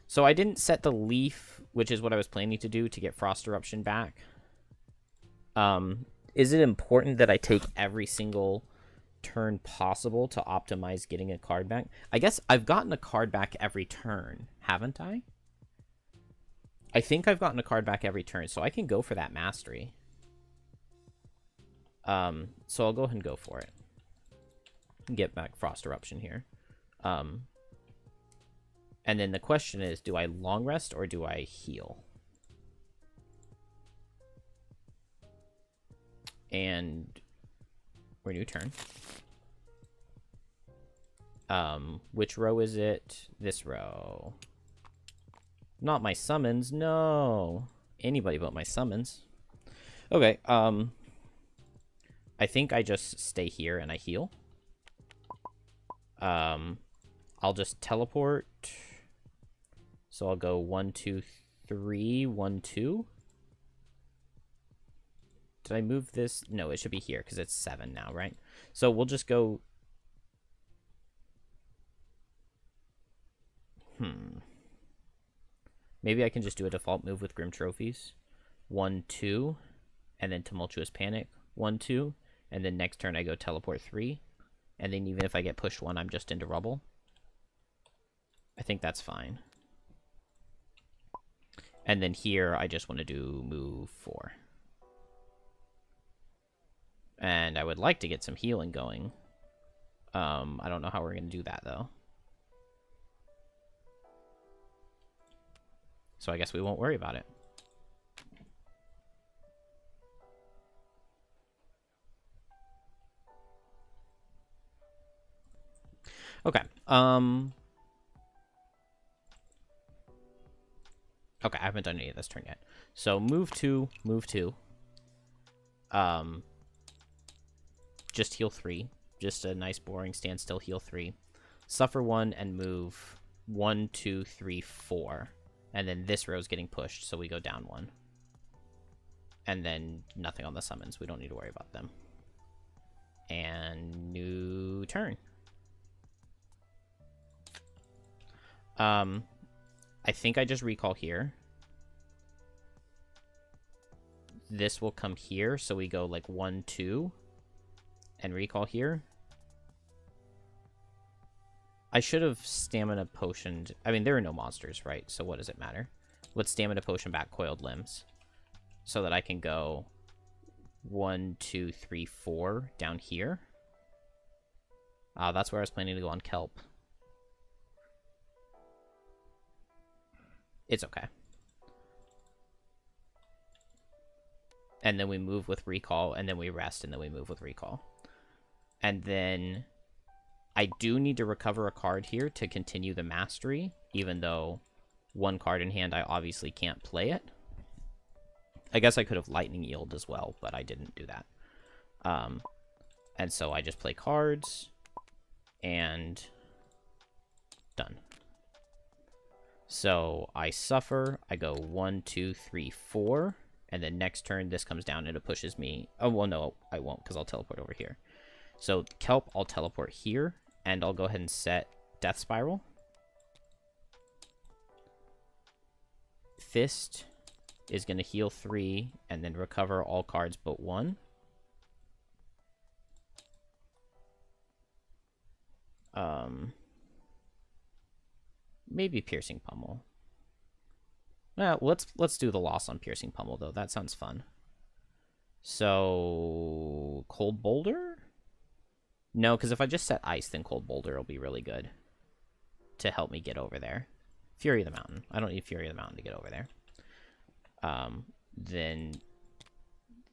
So I didn't set the leaf, which is what I was planning to do to get Frost Eruption back. Is it important that I take every single turn possible to optimize getting a card back? I guess I've gotten a card back every turn, haven't I? I think I've gotten a card back every turn, so I can go for that mastery. So I'll go ahead and go for it. Get back Frost Eruption here. And then the question is, do I long rest or do I heal? And renew turn. Which row is it? This row. Not my summons, no. Anybody but my summons. Okay, I think I just stay here and I heal. I'll just teleport. So I'll go 1, 2, 3, 1, 2. Did I move this? No, it should be here because it's 7 now, right? So we'll just go... Maybe I can just do a default move with Grim Trophies. 1, 2, and then Tumultuous Panic. 1, 2, and then next turn I go teleport 3. And then even if I get pushed 1, I'm just into rubble. I think that's fine. And then here, I just want to do move 4. And I would like to get some healing going. I don't know how we're going to do that, though. So I guess we won't worry about it. Okay. Okay, I haven't done any of this turn yet. So move 2, move 2. Just heal 3. Just a nice boring standstill heal 3. Suffer 1 and move 1, 2, 3, 4. And then this row is getting pushed, so we go down 1. And then nothing on the summons. We don't need to worry about them. And new turn. I think I just recall here. This will come here, so we go like 1, 2, and recall here. I should have stamina potioned. I mean, there are no monsters, right? So what does it matter? Let's stamina potion back Coiled Limbs, so that I can go 1, 2, 3, 4 down here. That's where I was planning to go on Kelp. It's okay. And then we move with recall, and then we rest, and then we move with recall. And then I do need to recover a card here to continue the mastery, even though 1 card in hand, I obviously can't play it. I guess I could have Lightning Yield as well, but I didn't do that. And so I just play cards, and done. So I suffer, I go 1, 2, 3, 4, and then next turn this comes down and it pushes me. Oh, well, no, I won't because I'll teleport over here. So Kelp, I'll teleport here, and I'll go ahead and set Death Spiral. Fist is going to heal 3 and then recover all cards but 1. Maybe Piercing Pummel. Well, let's do the loss on Piercing Pummel, though. That sounds fun. So, Cold Boulder? No, because if I just set Ice, then Cold Boulder will be really good to help me get over there. Fury of the Mountain. I don't need Fury of the Mountain to get over there. Then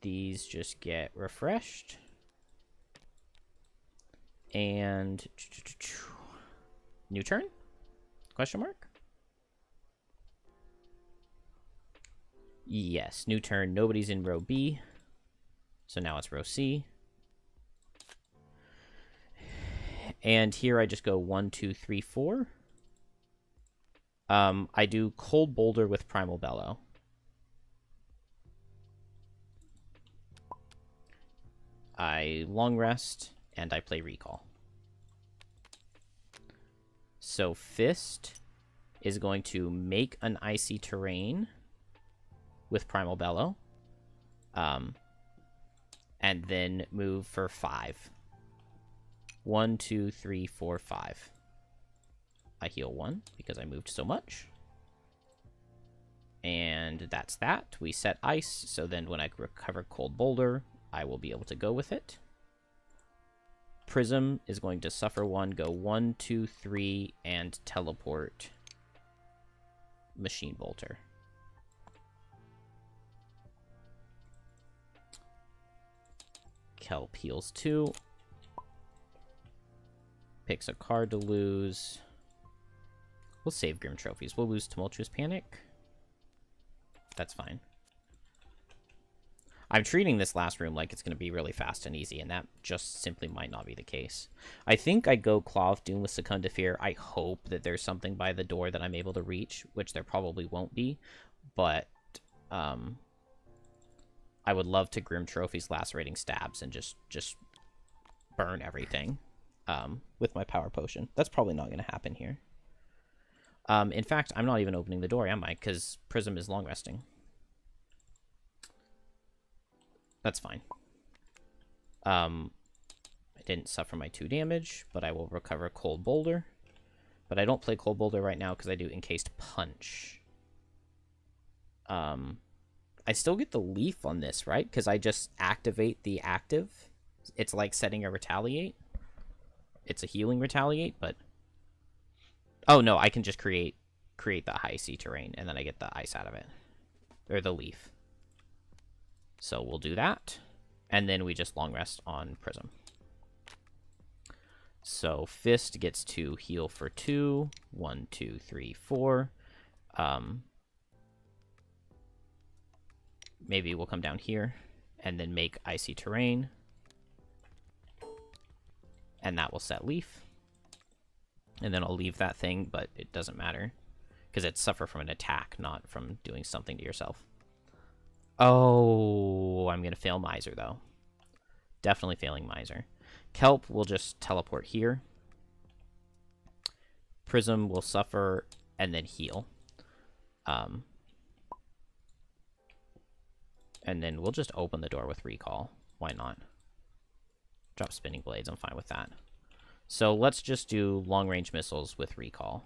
these just get refreshed. And new turn? Question mark? Yes, new turn. Nobody's in row B. So now it's row C. And here I just go 1, 2, 3, 4. I do Cold Boulder with Primal Bellow. I long rest, and I play Recall. So Fist is going to make an Icy Terrain with Primal Bellow. And then move for 5. 1, 2, 3, 4, 5. I heal 1 because I moved so much. And that's that. We set Ice, so then when I recover Cold Boulder, I will be able to go with it. Prism is going to suffer 1, go 1, 2, 3, and teleport Machine Bolter. Kelp heals 2. Picks a card to lose. We'll save Grim Trophies. We'll lose Tumultuous Panic. That's fine. I'm treating this last room like it's going to be really fast and easy, and that just simply might not be the case. I think I go Claw of Doom with Succumb to Fear. I hope that there's something by the door that I'm able to reach, which there probably won't be, but I would love to Grim Trophies Lacerating Stabs and just burn everything with my Power Potion. That's probably not going to happen here. In fact, I'm not even opening the door, am I? Because Prism is long resting. That's fine. I didn't suffer my 2 damage, but I will recover Cold Boulder. But I don't play Cold Boulder right now because I do Encased Punch. I still get the Leaf on this, right? Because I just activate the active. It's like setting a Retaliate. It's a healing Retaliate, but... Oh, no, I can just create the Icy Terrain, and then I get the ice out of it. Or the Leaf. So we'll do that. And then we just long rest on Prism. So Fist gets to heal for 2. 1, 2, 3, 4. Maybe we'll come down here and then make Icy Terrain. And that will set Leaf. And then I'll leave that thing, but it doesn't matter. Because it suffer from an attack, not from doing something to yourself. Oh, I'm going to fail Miser, though. Definitely failing Miser. Kelp will just teleport here. Prism will suffer and then heal. And then we'll just open the door with Recall. Why not? Drop Spinning Blades. I'm fine with that. So let's just do long-range missiles with Recall.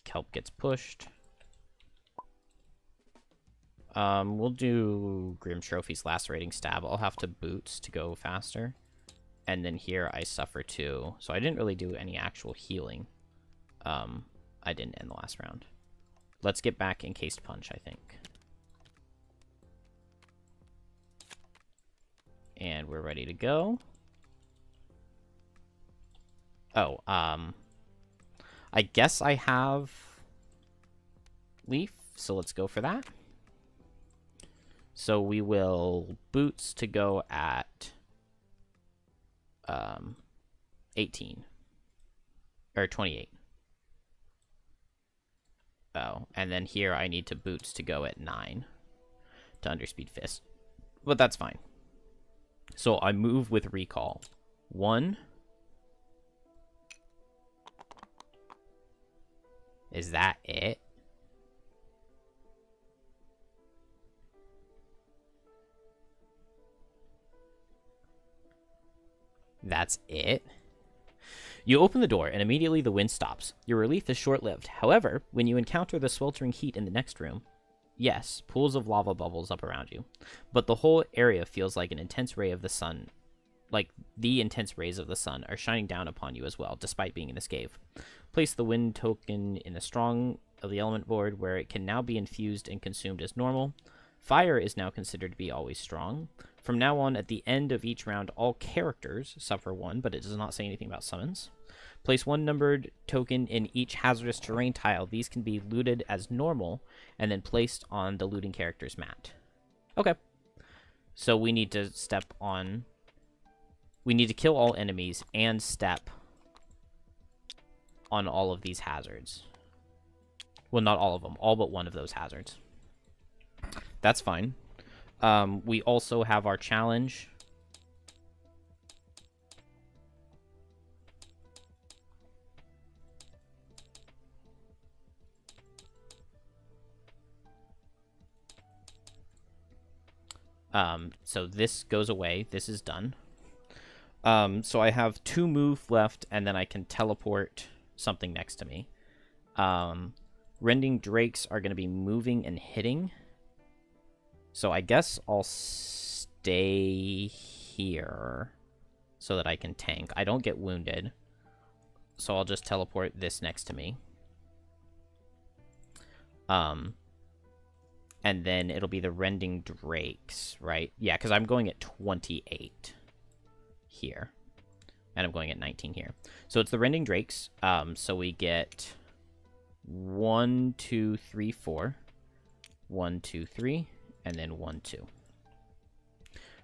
Kelp gets pushed. We'll do Grim Trophies Lacerating Stab. I'll have to Boots to go faster. And then here I suffer 2. So I didn't really do any actual healing. I didn't end the last round. Let's get back Encased Punch, I think. And we're ready to go. Oh, I guess I have Leaf, so let's go for that. So we will Boots to go at 18. Or 28. Oh, and then here I need to Boots to go at 9 to Underspeed Fist. But that's fine. So I move with Recall. 1. Is that it? That's it? You open the door, and immediately the wind stops. Your relief is short-lived. However, when you encounter the sweltering heat in the next room, yes, pools of lava bubbles up around you, but the whole area feels like an intense ray of the sun, like the intense rays of the sun are shining down upon you as well, despite being in this cave. Place the wind token in the strong of the element board, where it can now be infused and consumed as normal. Fire is now considered to be always strong. From now on, at the end of each round, all characters suffer one, but it does not say anything about summons. Place one numbered token in each hazardous terrain tile. These can be looted as normal and then placed on the looting character's mat. Okay. So we need to step on... We need to kill all enemies and step on all of these hazards. Well, not all of them. All but one of those hazards. That's fine. We also have our challenge. So this goes away. This is done. So I have 2 move left, and then I can teleport something next to me. Rending Drakes are going to be moving and hitting. So I guess I'll stay here so that I can tank. I don't get wounded, so I'll just teleport this next to me. And then it'll be the Rending Drakes, right? Yeah, because I'm going at 28 here, and I'm going at 19 here. So it's the Rending Drakes. So we get 1, 2, 3, 4. 1, 2, 3. And then 1, 2.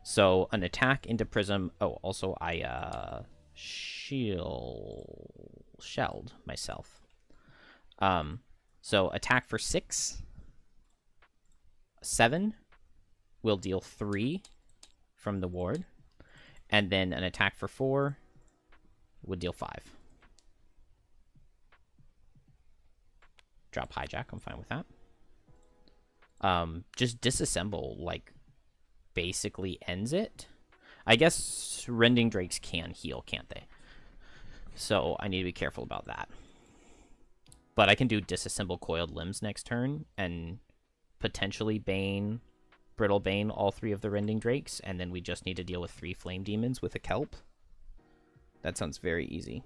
So an attack into Prism. Oh, also I shelled myself. So attack for 6. 7 will deal 3 from the ward. And then an attack for 4 would deal 5. Drop hijack, I'm fine with that. Just disassemble, like, basically ends it. I guess Rending Drakes can heal, can't they? So I need to be careful about that. But I can do disassemble Coiled Limbs next turn, and potentially Bane, Brittle Bane, all 3 of the Rending Drakes, and then we just need to deal with 3 Flame Demons with a Kelp. That sounds very easy.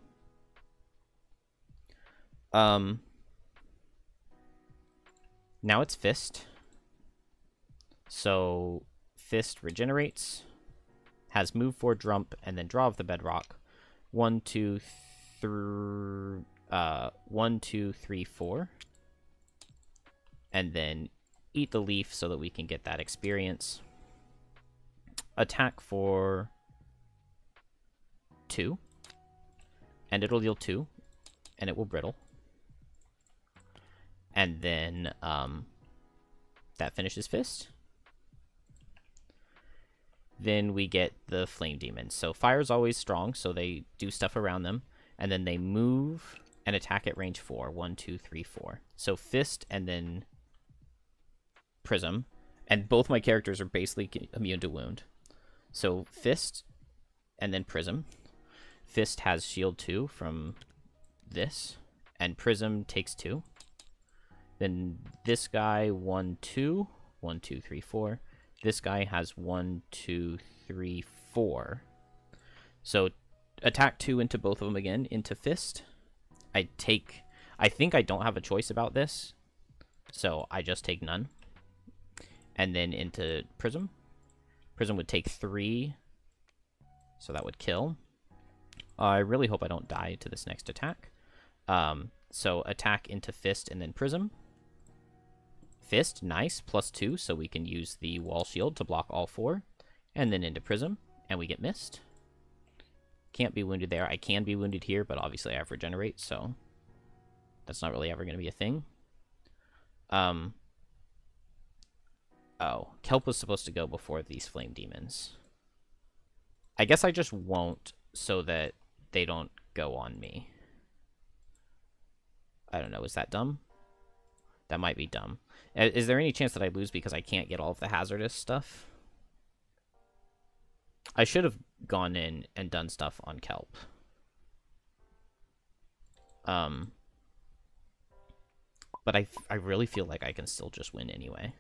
Now it's Fist. So Fist regenerates, has move 4, Drump, and then Draw of the Bedrock. 1, 2, 3, 1, 2, 3, 4. And then eat the leaf so that we can get that experience. Attack for 2. And it'll deal 2. And it will brittle. And then that finishes Fist. Then we get the Flame Demons. So Fire's always strong, so they do stuff around them. And then they move and attack at range 4. 1, 2, 3, 4. So Fist and then Prism. And both my characters are basically immune to wound. So Fist and then Prism. Fist has shield 2 from this. And Prism takes 2. Then this guy, 1, 2. 1, 2, 3, 4. This guy has 1, 2, 3, 4. So attack 2 into both of them again, into Fist. I think I don't have a choice about this, so I just take none. And then into Prism. Prism would take 3, so that would kill. I really hope I don't die to this next attack. So attack into Fist and then Prism. Fist, nice, +2, so we can use the Wall Shield to block all 4. And then into Prism, and we get missed. Can't be wounded there. I can be wounded here, but obviously I have Regenerate, so that's not really ever going to be a thing. Oh, Kelp was supposed to go before these Flame Demons. I guess I just won't, so that they don't go on me. I don't know. Is that dumb? That might be dumb. Is there any chance that I lose because I can't get all of the hazardous stuff? I should have gone in and done stuff on Kelp. But I really feel like I can still just win anyway.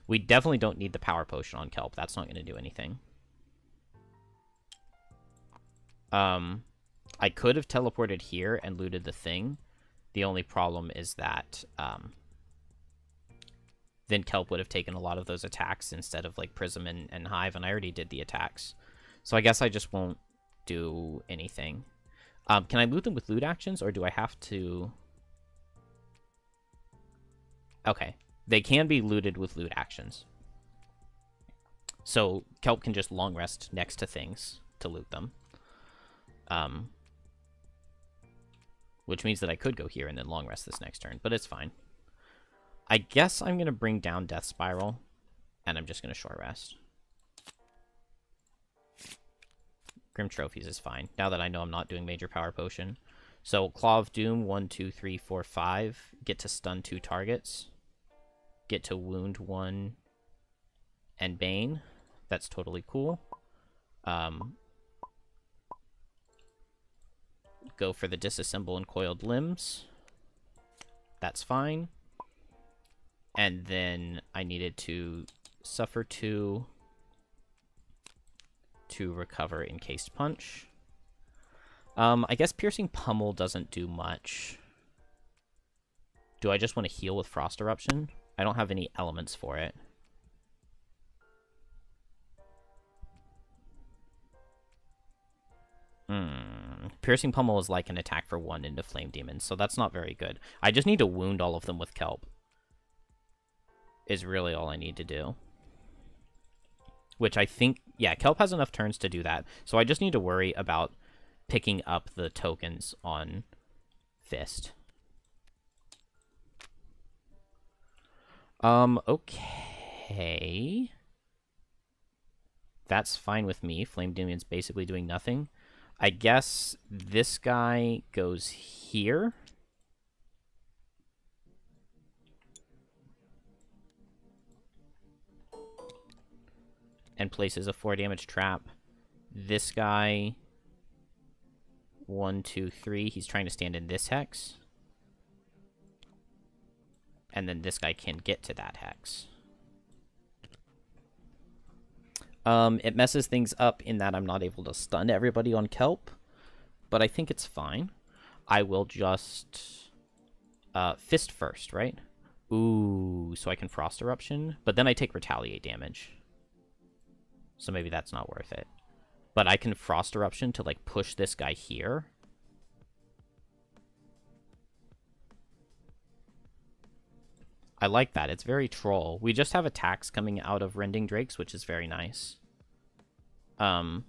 We definitely don't need the power potion on Kelp. That's not going to do anything. I could have teleported here and looted the thing. The only problem is that then Kelp would have taken a lot of those attacks instead of like Prism and Hive, and I already did the attacks. So I guess I just won't do anything. Can I loot them with loot actions, or do I have to... Okay. They can be looted with loot actions. So Kelp can just long rest next to things to loot them. Which means that I could go here and then long rest this next turn, but it's fine. I guess I'm going to bring down Death Spiral, and I'm just going to short rest. Grim Trophies is fine, now that I know I'm not doing Major Power Potion. So, Claw of Doom, 1, 2, 3, 4, 5. Get to stun 2 targets. Get to wound 1 and Bane. That's totally cool. Go for the Disassemble and Coiled Limbs. That's fine. And then I needed to suffer 2 to recover Encased Punch. I guess Piercing Pummel doesn't do much. Do I just want to heal with Frost Eruption? I don't have any elements for it. Piercing Pummel is like an attack for 1 into Flame Demons, so that's not very good. I just need to wound all of them with Kelp. Is really all I need to do. Which I think... Yeah, Kelp has enough turns to do that. So I just need to worry about picking up the tokens on Fist. Okay. That's fine with me. Flame Demon's basically doing nothing. I guess this guy goes here. And places a 4 damage trap. This guy... 1, 2, 3. He's trying to stand in this hex. And then this guy can get to that hex. It messes things up in that I'm not able to stun everybody on Kelp, but I think it's fine. I will just Fist first, right? Ooh, so I can Frost Eruption, but then I take Retaliate damage. So maybe that's not worth it. But I can Frost Eruption to, like, push this guy here. I like that. It's very troll. We just have attacks coming out of Rending Drakes, which is very nice. I'm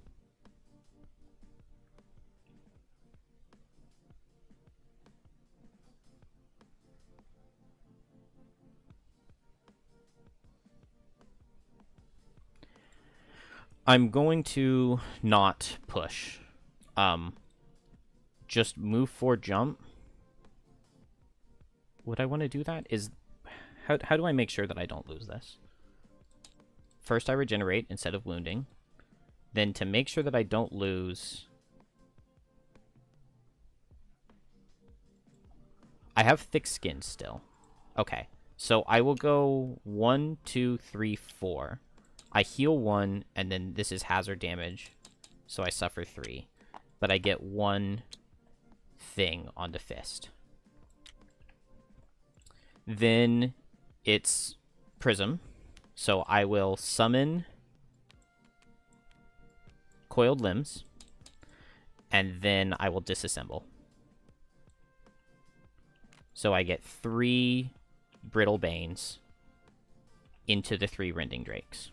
going to not push. Just move forward, jump. Would I want to do that? How do I make sure that I don't lose this? First, I regenerate instead of wounding. Then, to make sure that I don't lose... I have thick skin still. Okay, so I will go 1, 2, 3, 4. I heal 1, and then this is hazard damage, so I suffer 3. But I get 1 thing onto Fist. Then it's Prism, so I will summon Coiled Limbs, and then I will disassemble. So I get 3 Brittle Banes into the 3 Rending Drakes.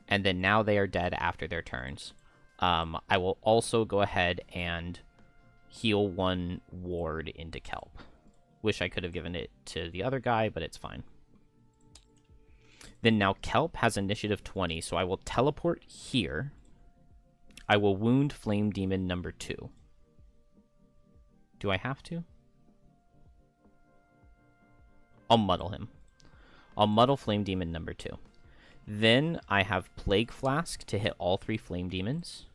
And then now they are dead after their turns. I will also go ahead and heal 1 ward into Kelp. Wish I could have given it to the other guy, but it's fine. Then now Kelp has initiative 20, so I will teleport here. I will wound Flame Demon number 2. Do I have to? I'll muddle him. I'll muddle Flame Demon number 2. Then I have Plague Flask to hit all 3 Flame Demons.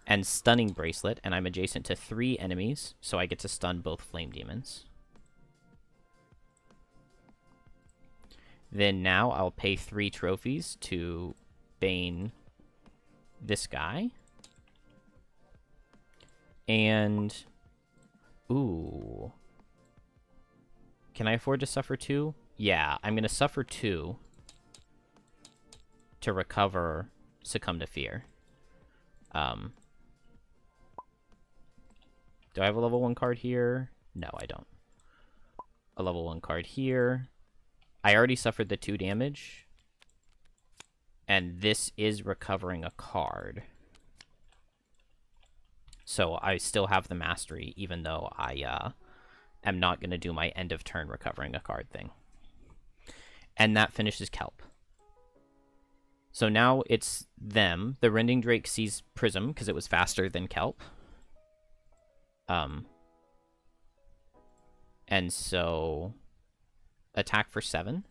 And Stunning Bracelet, and I'm adjacent to 3 enemies, so I get to stun both Flame Demons. Then now I'll pay 3 trophies to Bane this guy. And... ooh. Can I afford to suffer 2? Yeah, I'm going to suffer 2 to recover Succumb to Fear. Do I have a level 1 card here? No, I don't. A level 1 card here. I already suffered the 2 damage. And this is recovering a card. So I still have the mastery, even though I am not going to do my end of turn recovering a card thing. And that finishes Kelp. So now it's them. The Rending Drake sees Prism, because it was faster than Kelp. And so attack for 7.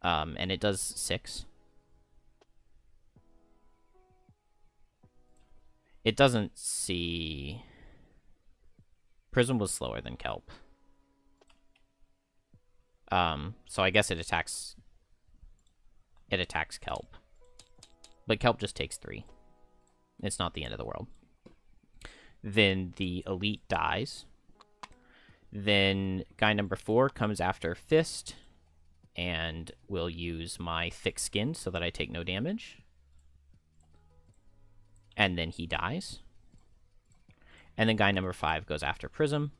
And it does 6. It doesn't see... Prism was slower than Kelp. So I guess it attacks... It attacks Kelp. But Kelp just takes 3. It's not the end of the world. Then the Elite dies. Then guy number 4 comes after Fist. And will use my Thick Skin so that I take no damage. And then he dies. And then guy number 5 goes after Prism.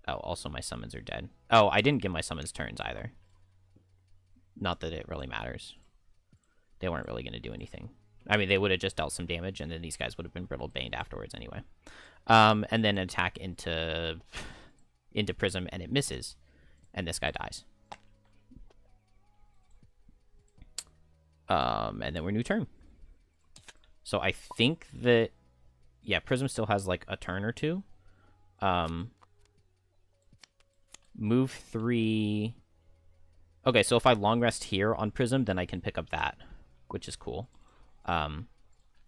Oh, also my summons are dead. Oh, I didn't give my summons turns either. Not that it really matters. They weren't really going to do anything. I mean, they would have just dealt some damage, and then these guys would have been Brittle Baned afterwards anyway. And then attack into Prism, and it misses. And this guy dies. And then we're new turn. So I think that... yeah, Prism still has, like, a turn or 2. Move 3... okay, so if I long rest here on Prism, then I can pick up that, which is cool.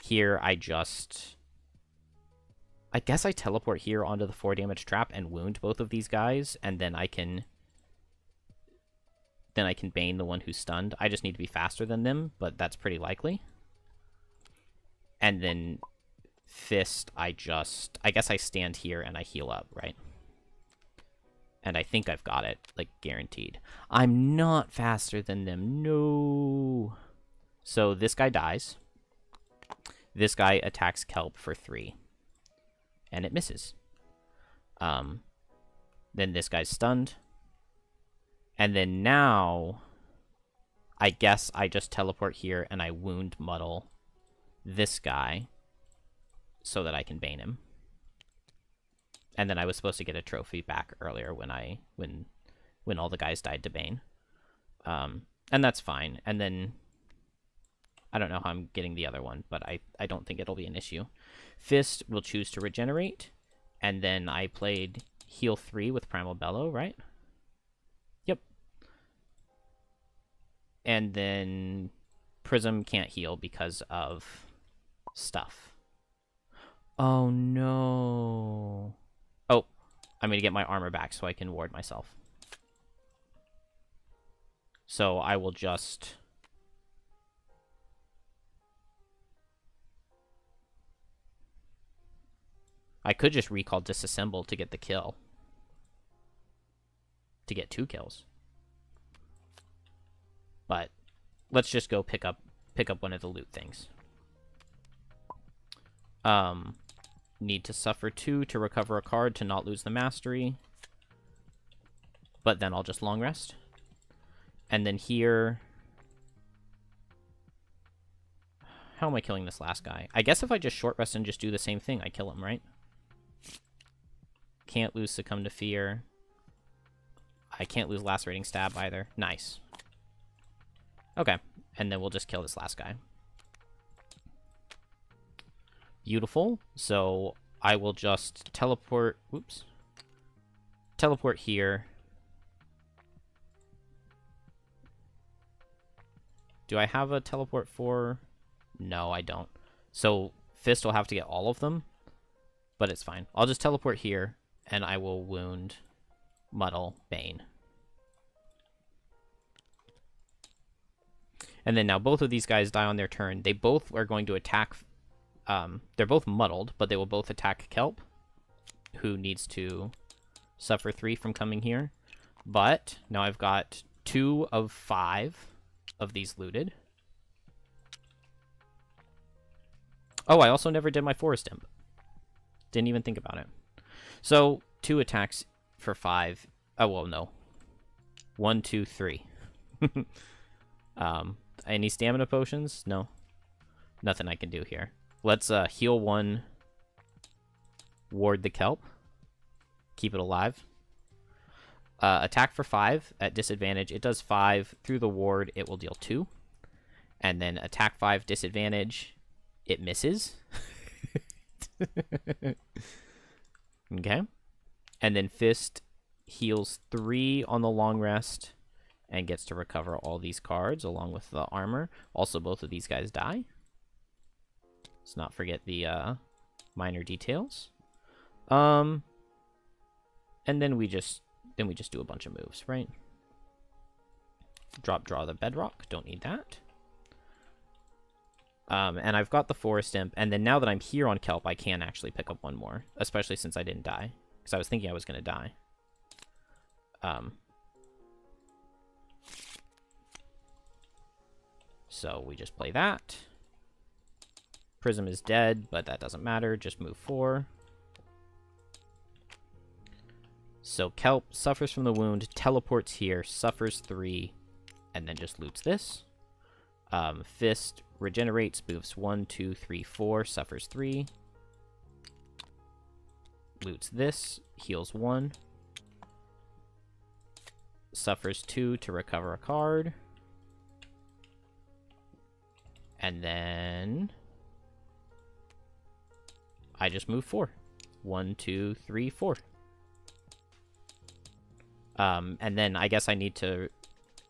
Here, I just... I guess I teleport here onto the 4 damage trap and wound both of these guys, and then I can... then I can Bane the one who's stunned. I just need to be faster than them, but that's pretty likely. And then Fist, I guess I stand here and I heal up, right? And I think I've got it, like, guaranteed. I'm not faster than them. No. So this guy dies. This guy attacks Kelp for 3. And it misses. Then this guy's stunned. And then now, I guess I just teleport here and I wound muddle this guy so that I can Bane him. And then I was supposed to get a trophy back earlier when all the guys died to Bane. And that's fine. And then I don't know how I'm getting the other one, but I don't think it'll be an issue. Fist will choose to regenerate, and then I played heal 3 with Primal Bellow, right? Yep. And then Prism can't heal because of stuff. Oh no. Oh, I'm going to get my armor back so I can ward myself. So I will just... I could just recall Disassemble to get the kill. To get 2 kills. But let's just go pick up one of the loot things. Need to suffer 2 to recover a card to not lose the mastery. But then I'll just long rest. And then here... How am I killing this last guy? I guess if I just short rest and just do the same thing, I kill him, right? Can't lose Succumb to Fear. I can't lose Lacerating Stab either. Nice. Okay, and then we'll just kill this last guy. Beautiful. So I will just teleport... Oops. Teleport here. Do I have a teleport for... No, I don't. So Fist will have to get all of them, but it's fine. I'll just teleport here, and I will wound Muddle Bane. And then now both of these guys die on their turn. They both are going to attack... they're both muddled, but they will both attack Kelp, who needs to suffer 3 from coming here. But now I've got 2 of 5 of these looted. Oh, I also never did my Forest Imp. Didn't even think about it. So 2 attacks for 5. Oh, well, no. 1, 2, 3. Any stamina potions? No. Nothing I can do here. Let's heal 1, ward the Kelp, keep it alive. Attack for 5 at disadvantage. It does 5 through the ward. It will deal 2, and then attack 5 disadvantage. It misses. Okay, and then Fist heals 3 on the long rest and gets to recover all these cards along with the armor. Also, both of these guys die. Let's not forget the minor details. And then we just do a bunch of moves, right? Draw the bedrock. Don't need that. And I've got the Forest Imp, and then now that I'm here on Kelp, I can actually pick up 1 more, especially since I didn't die, because I was thinking I was going to die. So we just play that. Prism is dead, but that doesn't matter. Just move 4. So Kelp suffers from the wound, teleports here, suffers 3, and then just loots this. Fist regenerates, moves 1, 2, 3, 4, suffers 3. Loots this, heals 1. Suffers 2 to recover a card. And then I just move 4. 1, 2, 3, 4. And then I guess I need to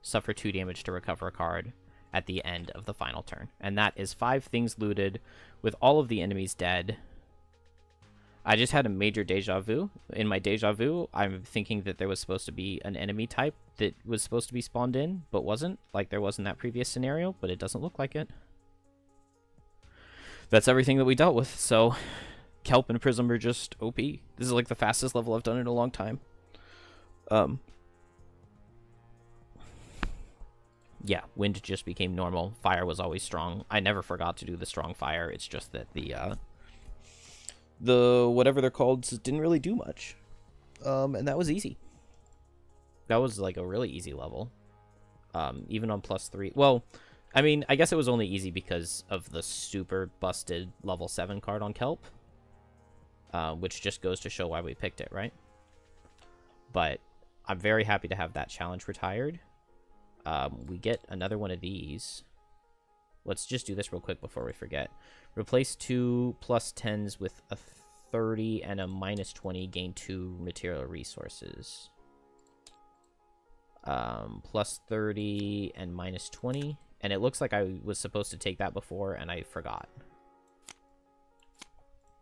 suffer 2 damage to recover a card at the end of the final turn. And that is 5 things looted with all of the enemies dead. I just had a major deja vu. In my deja vu, I'm thinking that there was supposed to be an enemy type that was supposed to be spawned in, but wasn't, like there was in that previous scenario, but it doesn't look like it. That's everything that we dealt with, so Kelp and Prism are just OP. This is like the fastest level I've done in a long time. Yeah, wind just became normal. Fire was always strong. I never forgot to do the strong fire. It's just that the whatever they're called didn't really do much. And that was easy. That was like a really easy level. Even on +3. Well, I mean, I guess it was only easy because of the super busted level 7 card on Kelp. Which just goes to show why we picked it, right? But I'm very happy to have that challenge retired. We get another one of these. Let's just do this real quick before we forget. Replace 2 +10s with a 30 and a -20. Gain 2 material resources. +30 and -20. And it looks like I was supposed to take that before, and I forgot.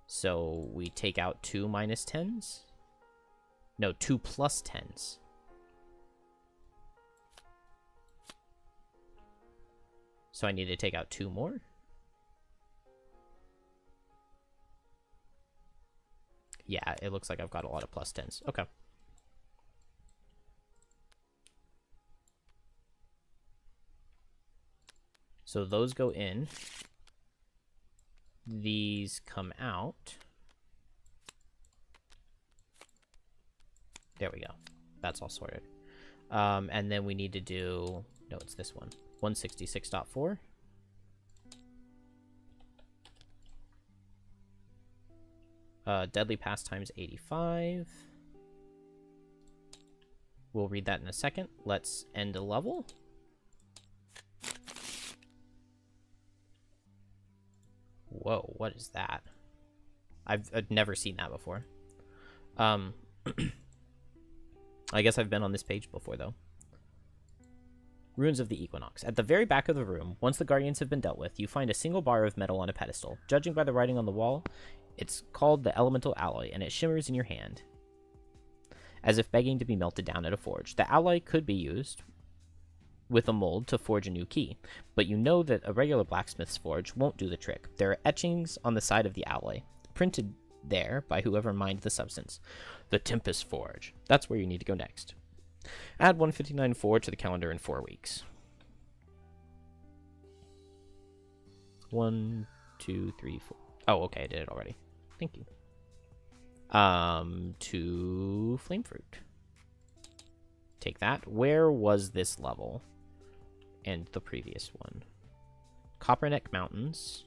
So we take out 2 -10s? No, 2 +10s. So I need to take out 2 more? Yeah, it looks like I've got a lot of +10s. Okay. So those go in. These come out. There we go. That's all sorted. And then we need to do... No, it's this one. 166.4. Deadly Pastimes 85. We'll read that in a second. Let's end a level. Whoa, what is that? I've never seen that before. I guess I've been on this page before, though. Ruins of the Equinox. At the very back of the room, once the Guardians have been dealt with, you find a single bar of metal on a pedestal. Judging by the writing on the wall, it's called the Elemental Alloy, and it shimmers in your hand, as if begging to be melted down at a forge. The alloy could be used with a mold to forge a new key, but you know that a regular blacksmith's forge won't do the trick. There are etchings on the side of the alloy, printed there by whoever mined the substance. The Tempest Forge. That's where you need to go next. Add 159.4 to the calendar in 4 weeks. 1, 2, 3, 4. Oh, okay, I did it already. Thank you. To Flame Fruit. Take that. Where was this level? And the previous one. Copperneck Mountains.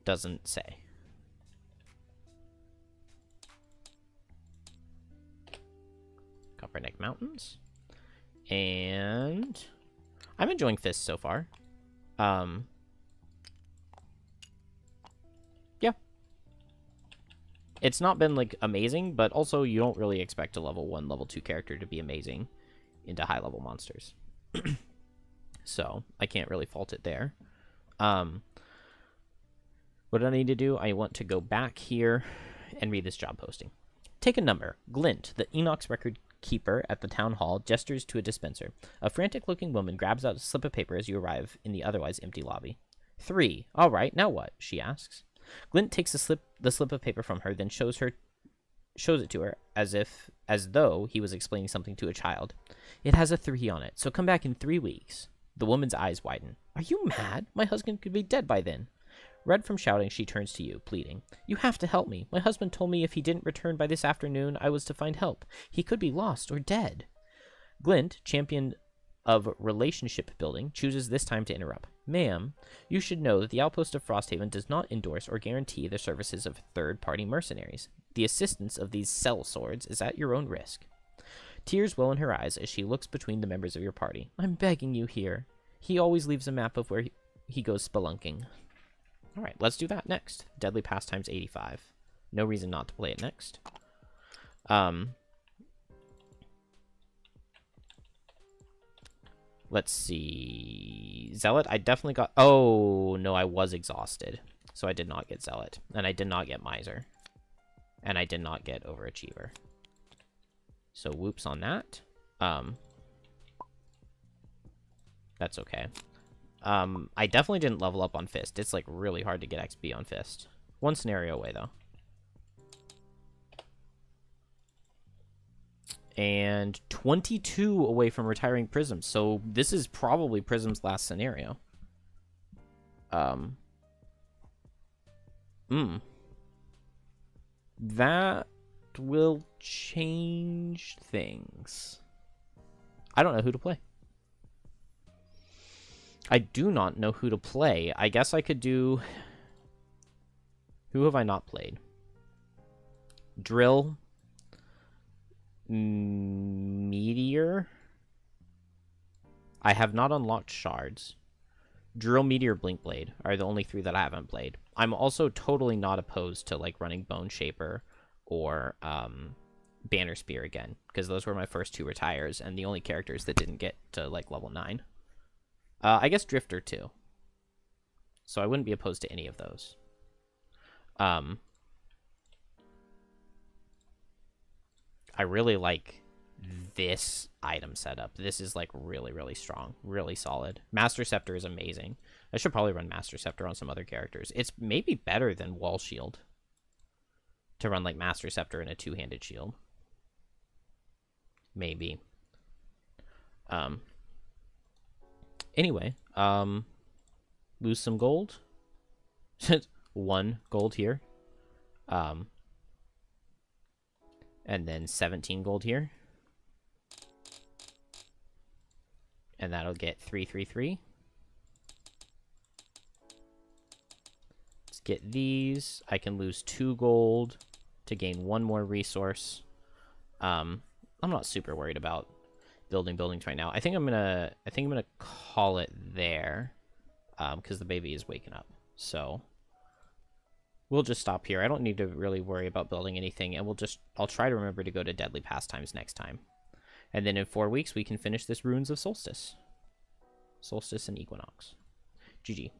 Doesn't say. Copperneck Mountains. And I'm enjoying Fist so far. Yeah. It's not been, like, amazing, but also you don't really expect a level 1, level 2 character to be amazing into high-level monsters. So, I can't really fault it there. What do I need to do? I want to go back here and read this job posting. Take a number. Glint, the Enox record keeper at the town hall, gestures to a dispenser. A frantic-looking woman grabs out a slip of paper as you arrive in the otherwise empty lobby. 3. All right, now what? She asks. Glint takes the slip of paper from her, then shows it to her as though he was explaining something to a child. It has a 3 on it, so come back in 3 weeks. The woman's eyes widen. Are you mad? My husband could be dead by then. Red from shouting, she turns to you, pleading. You have to help me. My husband told me if he didn't return by this afternoon, I was to find help. He could be lost or dead. Glint, champion of relationship building, chooses this time to interrupt. Ma'am, you should know that the outpost of Frosthaven does not endorse or guarantee the services of third-party mercenaries. The assistance of these cell swords is at your own risk. Tears well in her eyes as she looks between the members of your party. I'm begging you here. He always leaves a map of where he goes spelunking. All right, let's do that next. Deadly Pastimes 85. No reason not to play it next. Let's see. Zealot, I definitely got... Oh, no, I was exhausted. So I did not get Zealot. And I did not get Miser. And I did not get Overachiever. So whoops on that. That's okay. I definitely didn't level up on Fist. It's, like, really hard to get XP on Fist. One scenario away, though. And 22 away from retiring Prism. So this is probably Prism's last scenario. That will change things. I don't know who to play. I do not know who to play. I guess I could do... Who have I not played? Drill. Meteor. I have not unlocked Shards. Drill, Meteor, Blinkblade are the only 3 that I haven't played. I'm also totally not opposed to, like, running Bone Shaper or Banner Spear again, because those were my first 2 retires and the only characters that didn't get to, like, level 9. I guess Drifter, too. So I wouldn't be opposed to any of those. I really like this item setup. This is, like, really, really strong. Really solid. Master Scepter is amazing. I should probably run Master Scepter on some other characters. It's maybe better than Wall Shield to run, like, Master Scepter and a 2-handed shield. Maybe. Anyway, lose some gold. 1 gold here. And then 17 gold here. And that'll get 333. Let's get these. I can lose 2 gold to gain 1 more resource. I'm not super worried about building buildings right now. I think I'm gonna call it there, because the baby is waking up. So we'll just stop here. I don't need to really worry about building anything, and I'll try to remember to go to Deadly Pastimes next time. And then in 4 weeks we can finish this Runes of Solstice. Solstice and Equinox. GG.